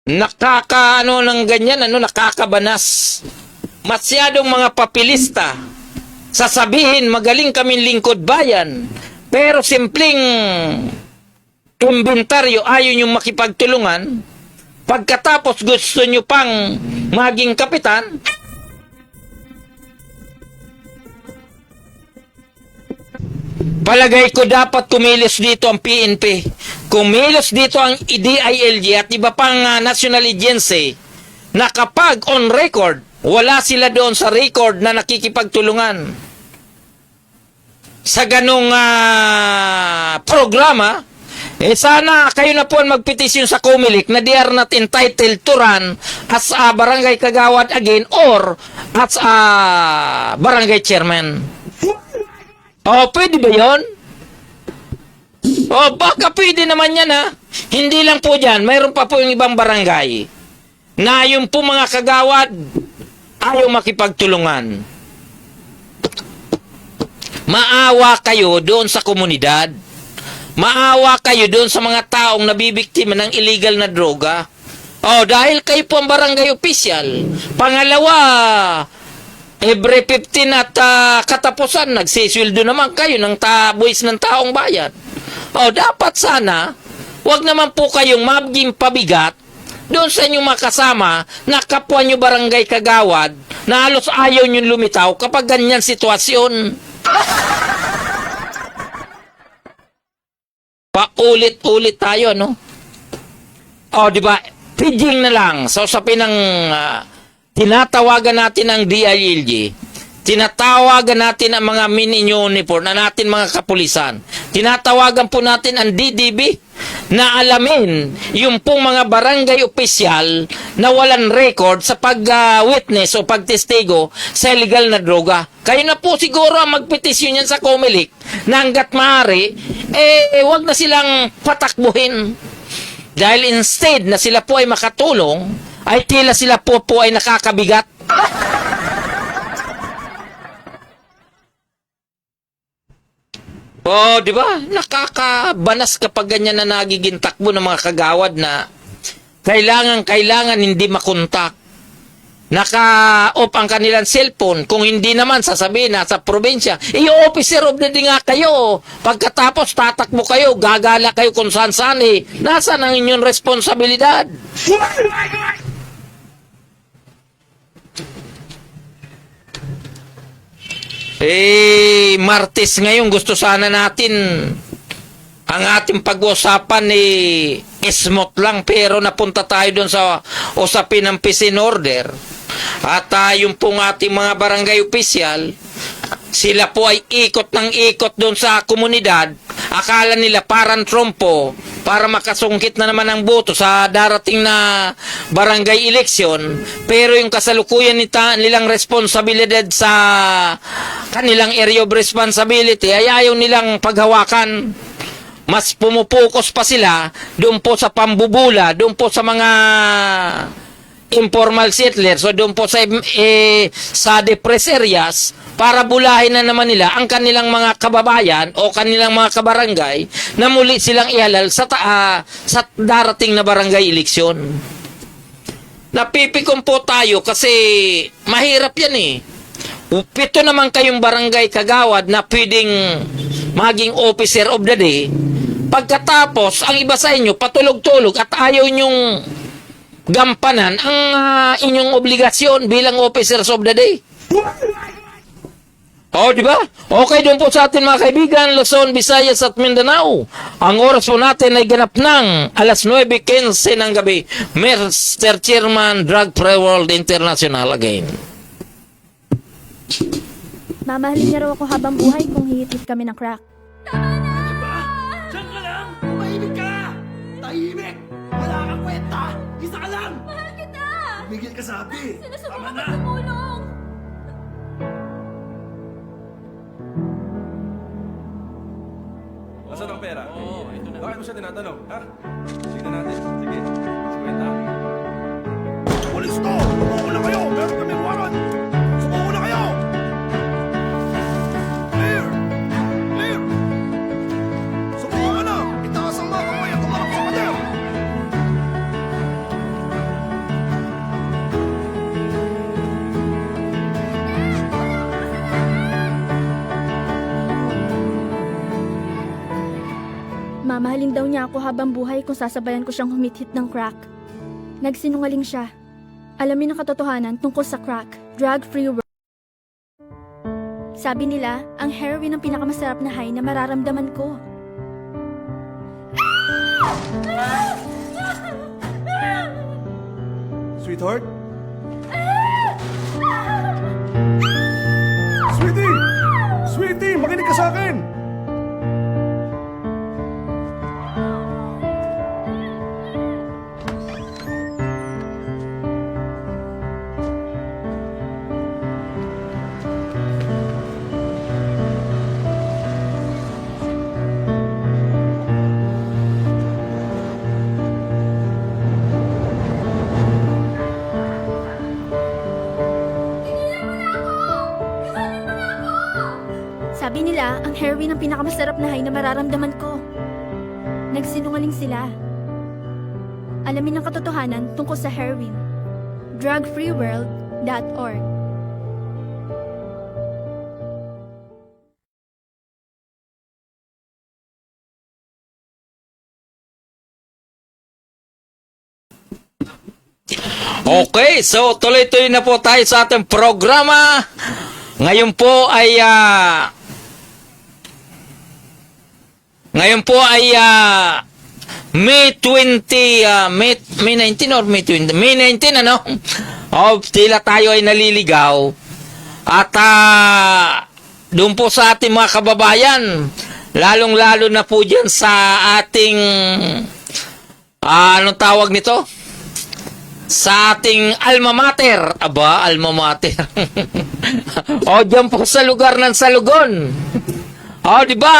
Ng ganyan, nakakabanas. Masyadong mga papilista. Sasabihin, magaling kaming lingkod bayan. Pero simpleng inventaryo, ayaw nyo makipagtulungan. Pagkatapos gusto nyo pang maging kapitan. Palagay ko dapat kumilos dito ang PNP. Kumilos dito ang DILG at iba pang national agency na kapag on record, wala sila doon sa record na nakikipagtulungan. Sa ganong programa, sana kayo na po ang magpetisyon sa Comelec na they are not entitled to run as a barangay kagawad again or as a barangay chairman. Oh, pwede ba yun? Oh, baka pwede naman yan ha. Hindi lang po dyan, mayroon pa po yung ibang barangay na yung po mga kagawad ayaw makipagtulungan. Maawa kayo doon sa komunidad. Maawa kayo doon sa mga taong nabibiktima ng illegal na droga. Oh, dahil kayo po ang barangay official. Pangalawa, every 15 at katapusan, nagsisweldo naman kayo ng buwis ng taong bayan. Oh, dapat sana, wag naman po kayong maging pabigat doon sa inyong makasama na kapwa nyo barangay kagawad na halos ayaw nyo lumitaw kapag ganyan sitwasyon. Paulit-ulit tayo, no? Oh, di ba? Pidging na lang sa usapin ng tinatawagan natin ang DILG. Tinatawagan natin ang mga mini-uniform na natin mga kapulisan. Tinatawagan po natin ang DDB na alamin yung pong mga barangay opisyal na walang record sa pag-witness o pagtestigo sa illegal na droga. Kayo na po siguro ang magpetisyon yan sa Comelec na hanggat maaari, wag na silang patakbuhin. Dahil instead na sila po ay makatulong, ay tila sila po ay nakakabigat. Oh, di ba? Nakakabanas kapag ganyan na nagiging takbo ng mga kagawad na kailangan hindi makontak. Naka-off ang kanilang cellphone. Kung hindi naman, sasabihin nasa probinsya, officer of the day nga kayo. Pagkatapos, tatakbo kayo, gagala kayo kung saan-saan eh. Nasaan ang inyong responsibilidad? Martes ngayon, gusto sana natin ang ating pag-usapan smooth lang, pero napunta tayo doon sa usapin ng peace and order. At yung pong ating mga barangay official, sila po ay ikot ng ikot doon sa komunidad. Akala nila parang trompo para makasungkit na naman ang boto sa darating na barangay election. Pero yung kasalukuyan nilang responsibilidad sa kanilang area of responsibility ay ayaw nilang paghawakan. Mas pumupokus pa sila doon po sa pambubula, doon po sa mga informal settler. So doon po sa depressed areas, para bulahin na naman nila ang kanilang mga kababayan o kanilang mga kabarangay na muli silang ihalal sa darating na barangay eleksyon. Napipikon po tayo kasi mahirap yan eh. 7 naman kayong barangay kagawad na pwedeng maging officer of the day. Pagkatapos, ang iba sa inyo patulog-tulog at ayaw nyong gampanan ang inyong obligasyon bilang officers of the day. Oh, di ba? Okay, doon po sa atin mga kaibigan, Luzon, Visayas at Mindanao. Ang oras po natin ay ganap ng alas 9:15 ng gabi. Mr. Chairman, Drug Free World International again. Mamahalin niya raw ako habang buhay kung hihit kami ng crack. Diyan ka lang! Tumahimik ka! Tahimik! Wala kang kwenta! Isa ka lang! Mahal kita! Tumigil ka sabi! Tama na! tumulong! Asan ang pera? Oo, ito na. Bakit mo siya tinatanong? Ha? Tignan natin. Sige. Kwenta. Polis to! Sumuko na kayo! Meron kaming warrant! Sumuko na kayo! Clear! Clear! Sumuko ka na! Itaas ang mga kamay at tumarap sa pader! Mamahalin daw niya ako habang buhay kung sasabayan ko siyang humithit ng crack. Nagsinungaling siya. Alamin ang katotohanan tungkol sa crack, drug-free world. Sabi nila, ang heroin ang pinakamasarap na high na mararamdaman ko. Sweetheart? Sweetie! Sweetie! Makinig ka sa akin! Sabi nila, ang heroin ang pinakamasarap na high na mararamdaman ko. Nagsinungaling sila. Alamin ang katotohanan tungkol sa heroin. drugfreeworld.org. Okay, so tuloy-tuloy na po tayo sa ating programa. Ngayon po ay May 20, May 19 or May 20? May 19, ano? O, tila tayo ay naliligaw. At doon po sa ating mga kababayan, lalong-lalo na po dyan sa ating, anong tawag nito? Sa ating alma mater. Aba, alma mater. O, dyan po sa lugar ng Salugon. O, di ba?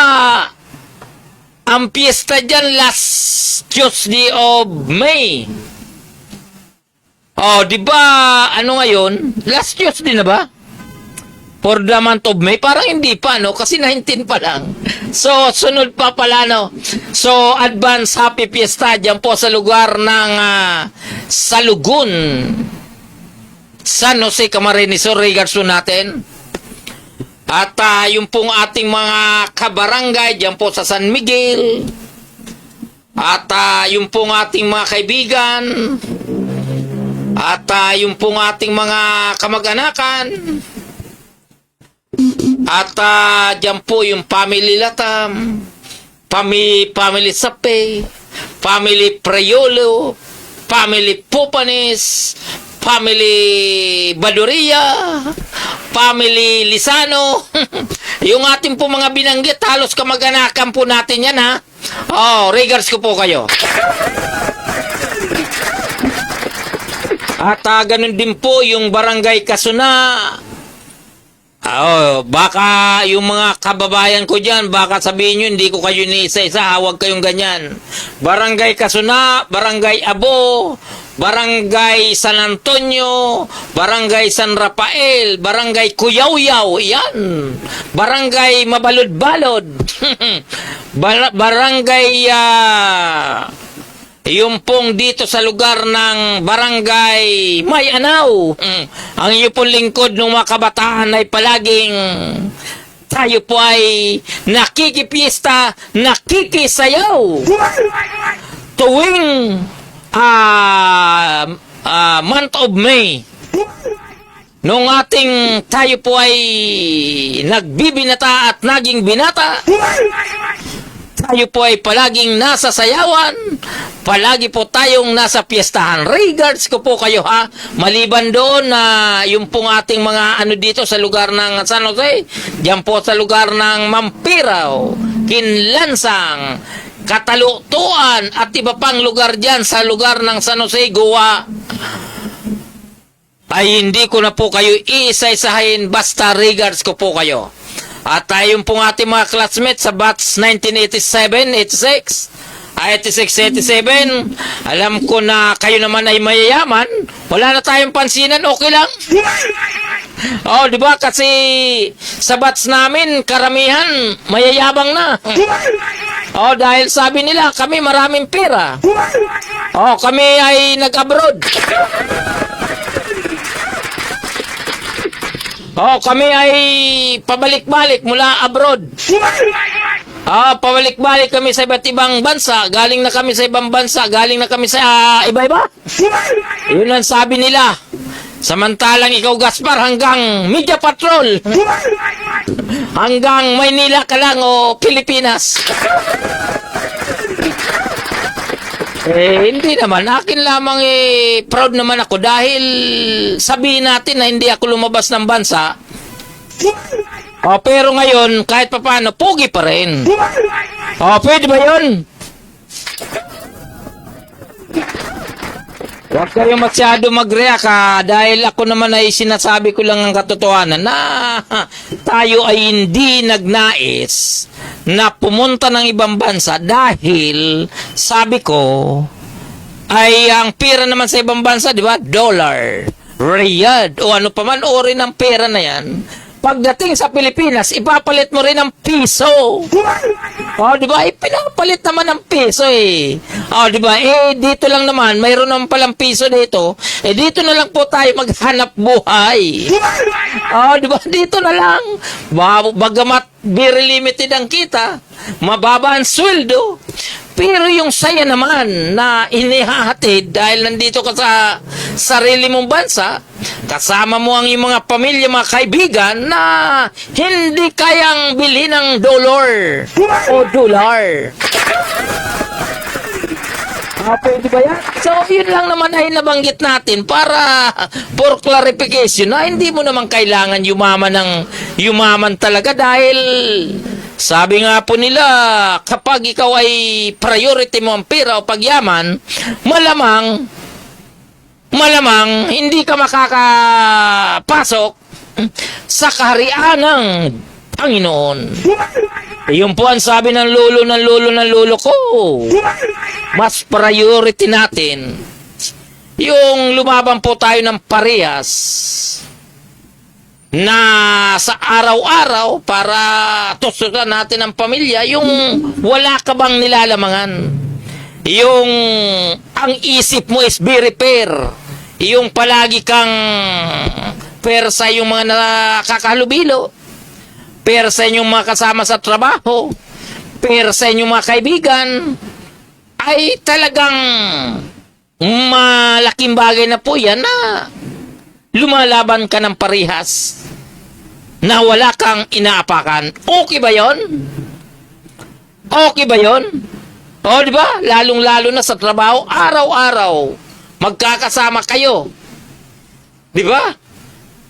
Ang piyesta dyan last Tuesday of May. O, di ba? Ano ngayon? Last Tuesday na ba? For the month of May? Parang hindi pa, no? Kasi 19 pa lang. So, sunod pa pala, no? So, advance happy fiesta dyan po sa lugar ng Salugon. San Jose, Camarines Sur, regards po natin. At yung pong ating mga kabarangay dyan po sa San Miguel. At yung pong ating mga kaibigan. At yung pong ating mga kamag-anakan. At dyan po yung family Latam, family Sape, family Prayolo, family Pupanes, family Baduria, family Lisano. Yung ating po mga binanggit, halos kamag-anakan po natin yan, ha? Oh, regards ko po kayo. At ganun din po yung Barangay Kasuna. Baka yung mga kababayan ko dyan, baka sabihin nyo, hindi ko kayo ni isa-isa, huwag kayong ganyan. Barangay Kasuna, Barangay Abo, Barangay San Antonio, Barangay San Rafael, Barangay Kuyawyaw, yan. Barangay Mabalod-Balod, Barangay yung pong dito sa lugar ng Barangay Mayanaw. Ang iyo pong lingkod ng mga kabataan ay palaging tayo po ay nakikipiesta, nakikisayaw. Tuwing month of May, nung ating tayo po ay nagbibinata at naging binata, tayo po ay palaging nasa sayawan, palagi po tayong nasa piyestahan. Regards ko po kayo ha, maliban doon na yung pong ating mga dito sa lugar ng San Jose, diyan po sa lugar ng Mampirao, Kinlansang, Katalutuan at iba pang lugar dyan sa lugar ng San Jose, Goa, ay hindi ko na po kayo iisa-isahin, basta regards ko po kayo. At tayong pong ating mga classmates sa batch 1987, alam ko na kayo naman ay mayayaman, wala na tayong pansinan, okay lang. Oh, di ba? Kasi sa batch namin, karamihan mayayabang na. Oh, dahil sabi nila, kami maraming pera. Oh, kami ay nag-abroad. Oh, kami ay pabalik-balik mula abroad. Pabalik-balik kami sa iba't ibang bansa. Galing na kami sa ibang bansa. Galing na kami sa iba-iba. Yun ang sabi nila. Samantalang ikaw, Gaspar, hanggang Media Patrol. Hanggang Maynila ka lang o Pilipinas. Hindi naman. Akin lamang proud naman ako dahil sabihin natin na hindi ako lumabas ng bansa. Pero ngayon, kahit papaano, pogi pa rin. Pwede ba yun? Huwag kayong masyado mag-react dahil ako naman ay sinasabi ko lang ang katotohanan na tayo ay hindi nagnais na pumunta ng ibang bansa dahil sabi ko ay ang pera naman sa ibang bansa, di ba? Dollar, riyad, o ano pa man ori ng pera na yan. Pagdating sa Pilipinas, ipapalit mo rin ng piso. Di ba? Pinapalit naman ng piso di ba? Dito lang naman, mayroon naman palang piso dito. Dito na lang po tayo maghanap buhay. Di ba? Dito na lang. Bagamat very limited ang kita, mababa ang sweldo. Pero yung saya naman na inihahatid dahil nandito ka sa sarili mong bansa, kasama mo ang iyong mga pamilya, mga kaibigan na hindi kayang bilhin ng dollar o dollar. Pwede ba yan? So, yun lang naman ay nabanggit natin para for clarification na hindi mo naman kailangan yumaman talaga dahil sabi nga po nila, kapag ikaw ay priority mo ang pera o pagyaman, malamang hindi ka makakapasok sa kaharian ng Panginoon. Yun po ang sabi ng lolo ko. Mas priority natin yung lumaban po tayo ng parehas na sa araw-araw para tusukan natin ang pamilya, yung wala ka bang nilalamangan, yung ang isip mo is very fair, yung palagi kang fair sa yung mga nakakahalubilo, fair sa inyong mga kasama sa trabaho, fair sa inyong mga kaibigan, ay talagang malaking bagay na po yan na lumalaban ka ng parehas na wala kang inaapakan. Okay ba yon? Okay ba yon? Di ba? Lalong-lalo na sa trabaho, araw-araw magkakasama kayo. Di ba?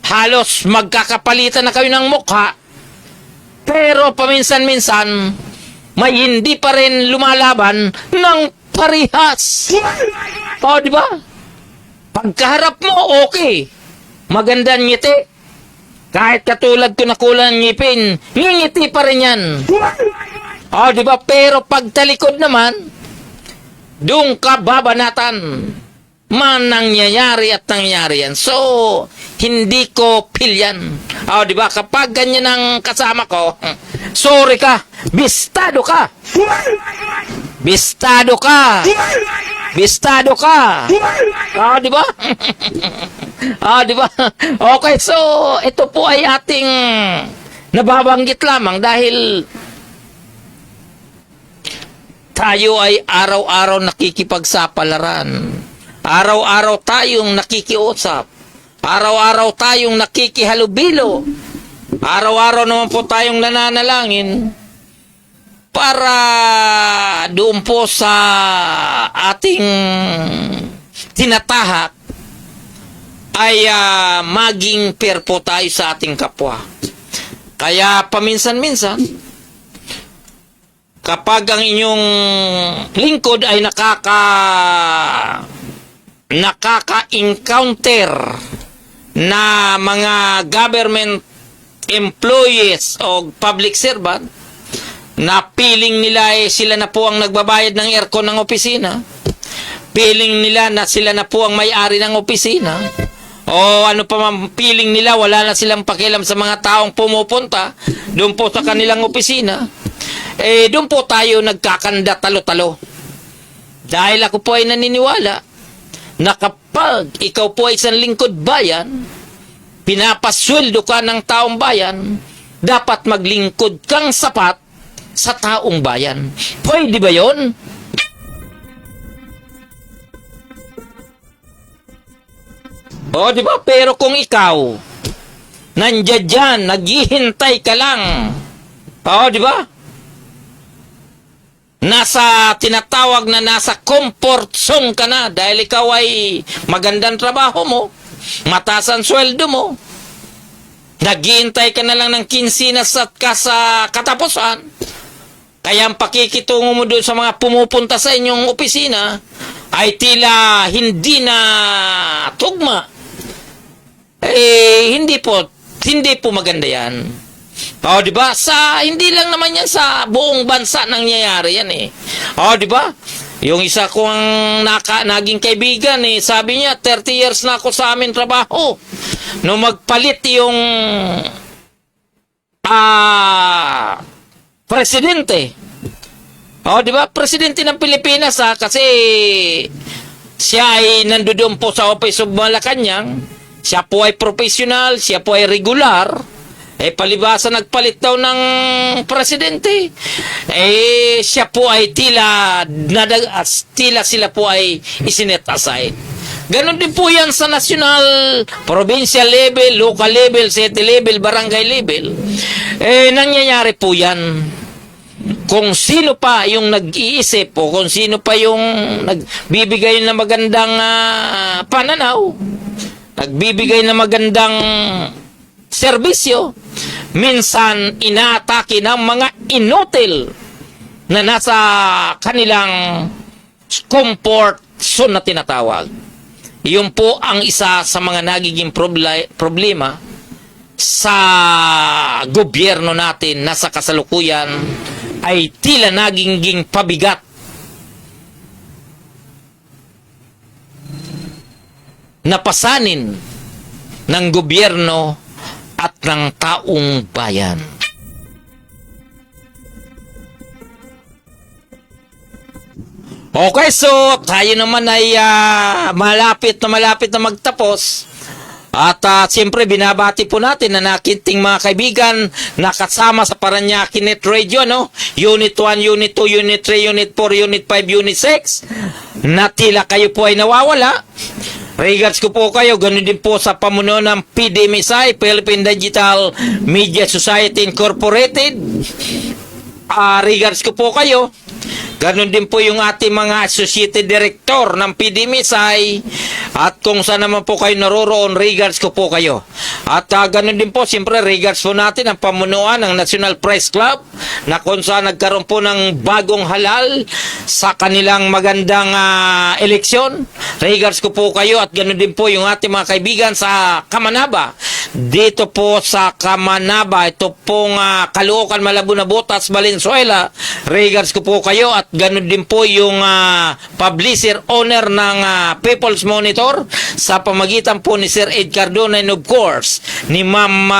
Halos magkakapalitan na kayo ng mukha. Pero paminsan-minsan may hindi pa rin lumalaban ng parehas. Di ba? Pagkaharap mo, okay. Magandang ngiti. Kahit katulad ko na kulang ngipin, ngingiti pa rin yan. Di ba? Pero pagtalikod naman, doon ka babanatan. nangyayari at nangyayari yan. So, hindi ko pilyan. Di ba? Kapag ganyan ang kasama ko, sorry ka, bistado ka. Bistado ka. Bistado ka. Di ba? Di ba? Okay, so ito po ay ating nababanggit lamang dahil tayo ay araw-araw nakikipagsapalaran. Araw-araw tayong nakikiusap. Araw-araw tayong nakikihalubilo. Araw-araw naman po tayong nananalangin para doon po sa ating tinatahak ay maging fair po tayo sa ating kapwa. Kaya paminsan-minsan, kapag ang inyong lingkod ay nakaka-encounter na mga government employees o public servant, na feeling nila sila na po ang nagbabayad ng aircon ng opisina, feeling nila na sila na po ang may-ari ng opisina, o ano pa man feeling nila, wala na silang pakialam sa mga taong pumupunta doon po sa kanilang opisina, doon po tayo nagkakanda talo-talo. Dahil ako po ay naniniwala na kapag ikaw po ay isang lingkod bayan, pinapasweldo ka ng taong bayan, dapat maglingkod kang sapat sa taong bayan. Pwede ba yun? Di ba? Pero kung ikaw, nandiyan dyan, naghihintay ka lang, di ba? Tinatawag na nasa comfort zone ka na dahil ikaw ay magandang trabaho mo, mataas ang sweldo mo, naghihintay ka na lang ng kinsinas at sa katapusan. Kaya ang pakikitungo mo doon sa mga pumupunta sa inyong opisina ay tila hindi na tugma. Hindi po maganda yan. Di ba? Hindi lang naman yan sa buong bansa nangyayari yan di ba? Yung isa kong naging kaibigan sabi niya, 30 years na ako sa amin trabaho. Nung magpalit yung presidente. Di ba? Presidente ng Pilipinas kasi siya ay nandoon po sa Office of Malacanang. Siya po ay professional, siya po ay regular. Palibasa nagpalit daw ng presidente. Siya po ay tila sila po ay isinet aside. Ganon din po yan sa national, provincial level, local level, city level, barangay level. Nangyayari po yan. Kung sino pa yung nag-iisip o kung sino pa yung nagbibigay ng magandang pananaw, nagbibigay ng magandang serbisyo, minsan inaatake ng mga inutil na nasa kanilang comfort zone na tinatawag. Yun po ang isa sa mga nagiging problema sa gobyerno natin na sa kasalukuyan ay tila naging pabigat na pasanin ng gobyerno at ng taong bayan. Okay, so tayo naman ay malapit na magtapos. At siyempre binabati po natin na nakiting mga kaibigan na kasama sa Paranaque Net Radio, Unit 1, Unit 2, Unit 3, Unit 4, Unit 5, Unit 6. Na tila kayo po ay nawawala. Regards ko po kayo, ganun din po sa pamuno ng PDMSI, Philippine Digital Media Society Incorporated. Regards ko po kayo. Ganon din po yung ating mga associate director ng PDMSI at kung saan naman po kayo naroroon, regards ko po kayo. At ganon din po, siyempre regards po natin ang pamunuan ng National Press Club na kung saan nagkaroon po ng bagong halal sa kanilang magandang eleksyon. Regards ko po kayo at ganon din po yung ating mga kaibigan sa Kamanaba dito po sa Kamanaba, ito pong Caloocan, Malabo na Botas, Valenzuela. Regards ko po kayo at ganun din po yung publisher owner ng People's Monitor sa pamagitan po ni Sir Ed Cardona and of course ni Ma'am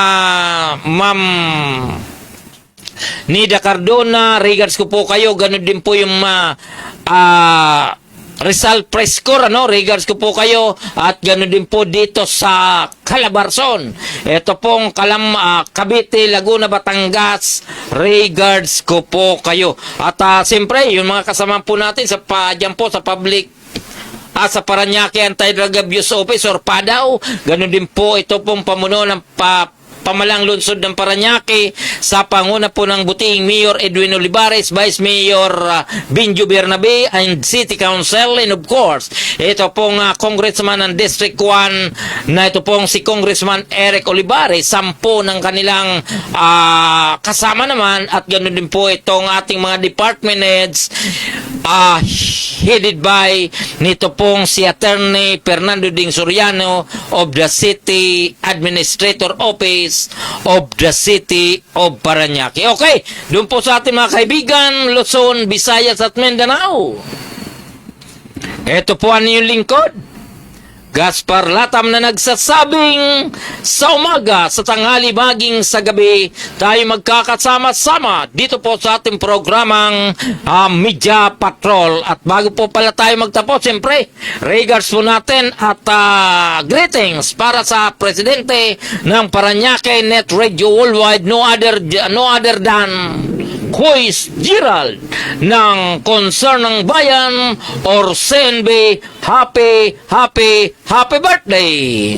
Nida Cardona. Regards ko po kayo, ganun din po yung Rizal Press Corps, regards ko po kayo at ganoon din po dito sa Calabarzon. Ito pong Cavite, Laguna, Batangas, regards ko po kayo. At siyempre, yung mga kasama po natin dyan po sa public sa Parañaque Anti-Drug Abuse Office or PADAO, ganoon din po ito pong pamuno ng Pamalang Lungsod ng Parañaque sa panguna po ng butihing Mayor Edwin Olivares, Vice Mayor Binjo Bernabe, and City Council, and of course, ito pong Congressman ng District 1 na ito pong si Congressman Eric Olivares, 10 ng kanilang kasama naman, at ganoon din po itong ating mga department heads headed by nito pong si Attorney Fernando Ding Soriano of the City Administrator Office of the City of Parañaque. Okay, doon po sa ating mga kaibigan, Luzon, Visayas at Mindanao. Ito po ang inyong lingkod, Gaspar Latam, na nagsasabing sa umaga, sa tanghali, maging sa gabi, tayo magkakasama-sama dito po sa ating programang Media Patrol. At bago po pala tayo magtapos, siyempre, regards po natin at greetings para sa Presidente ng Parañaque Net Radio Worldwide, no other than Kois Gerald ng Concern ng Bayan or CNB. Happy birthday!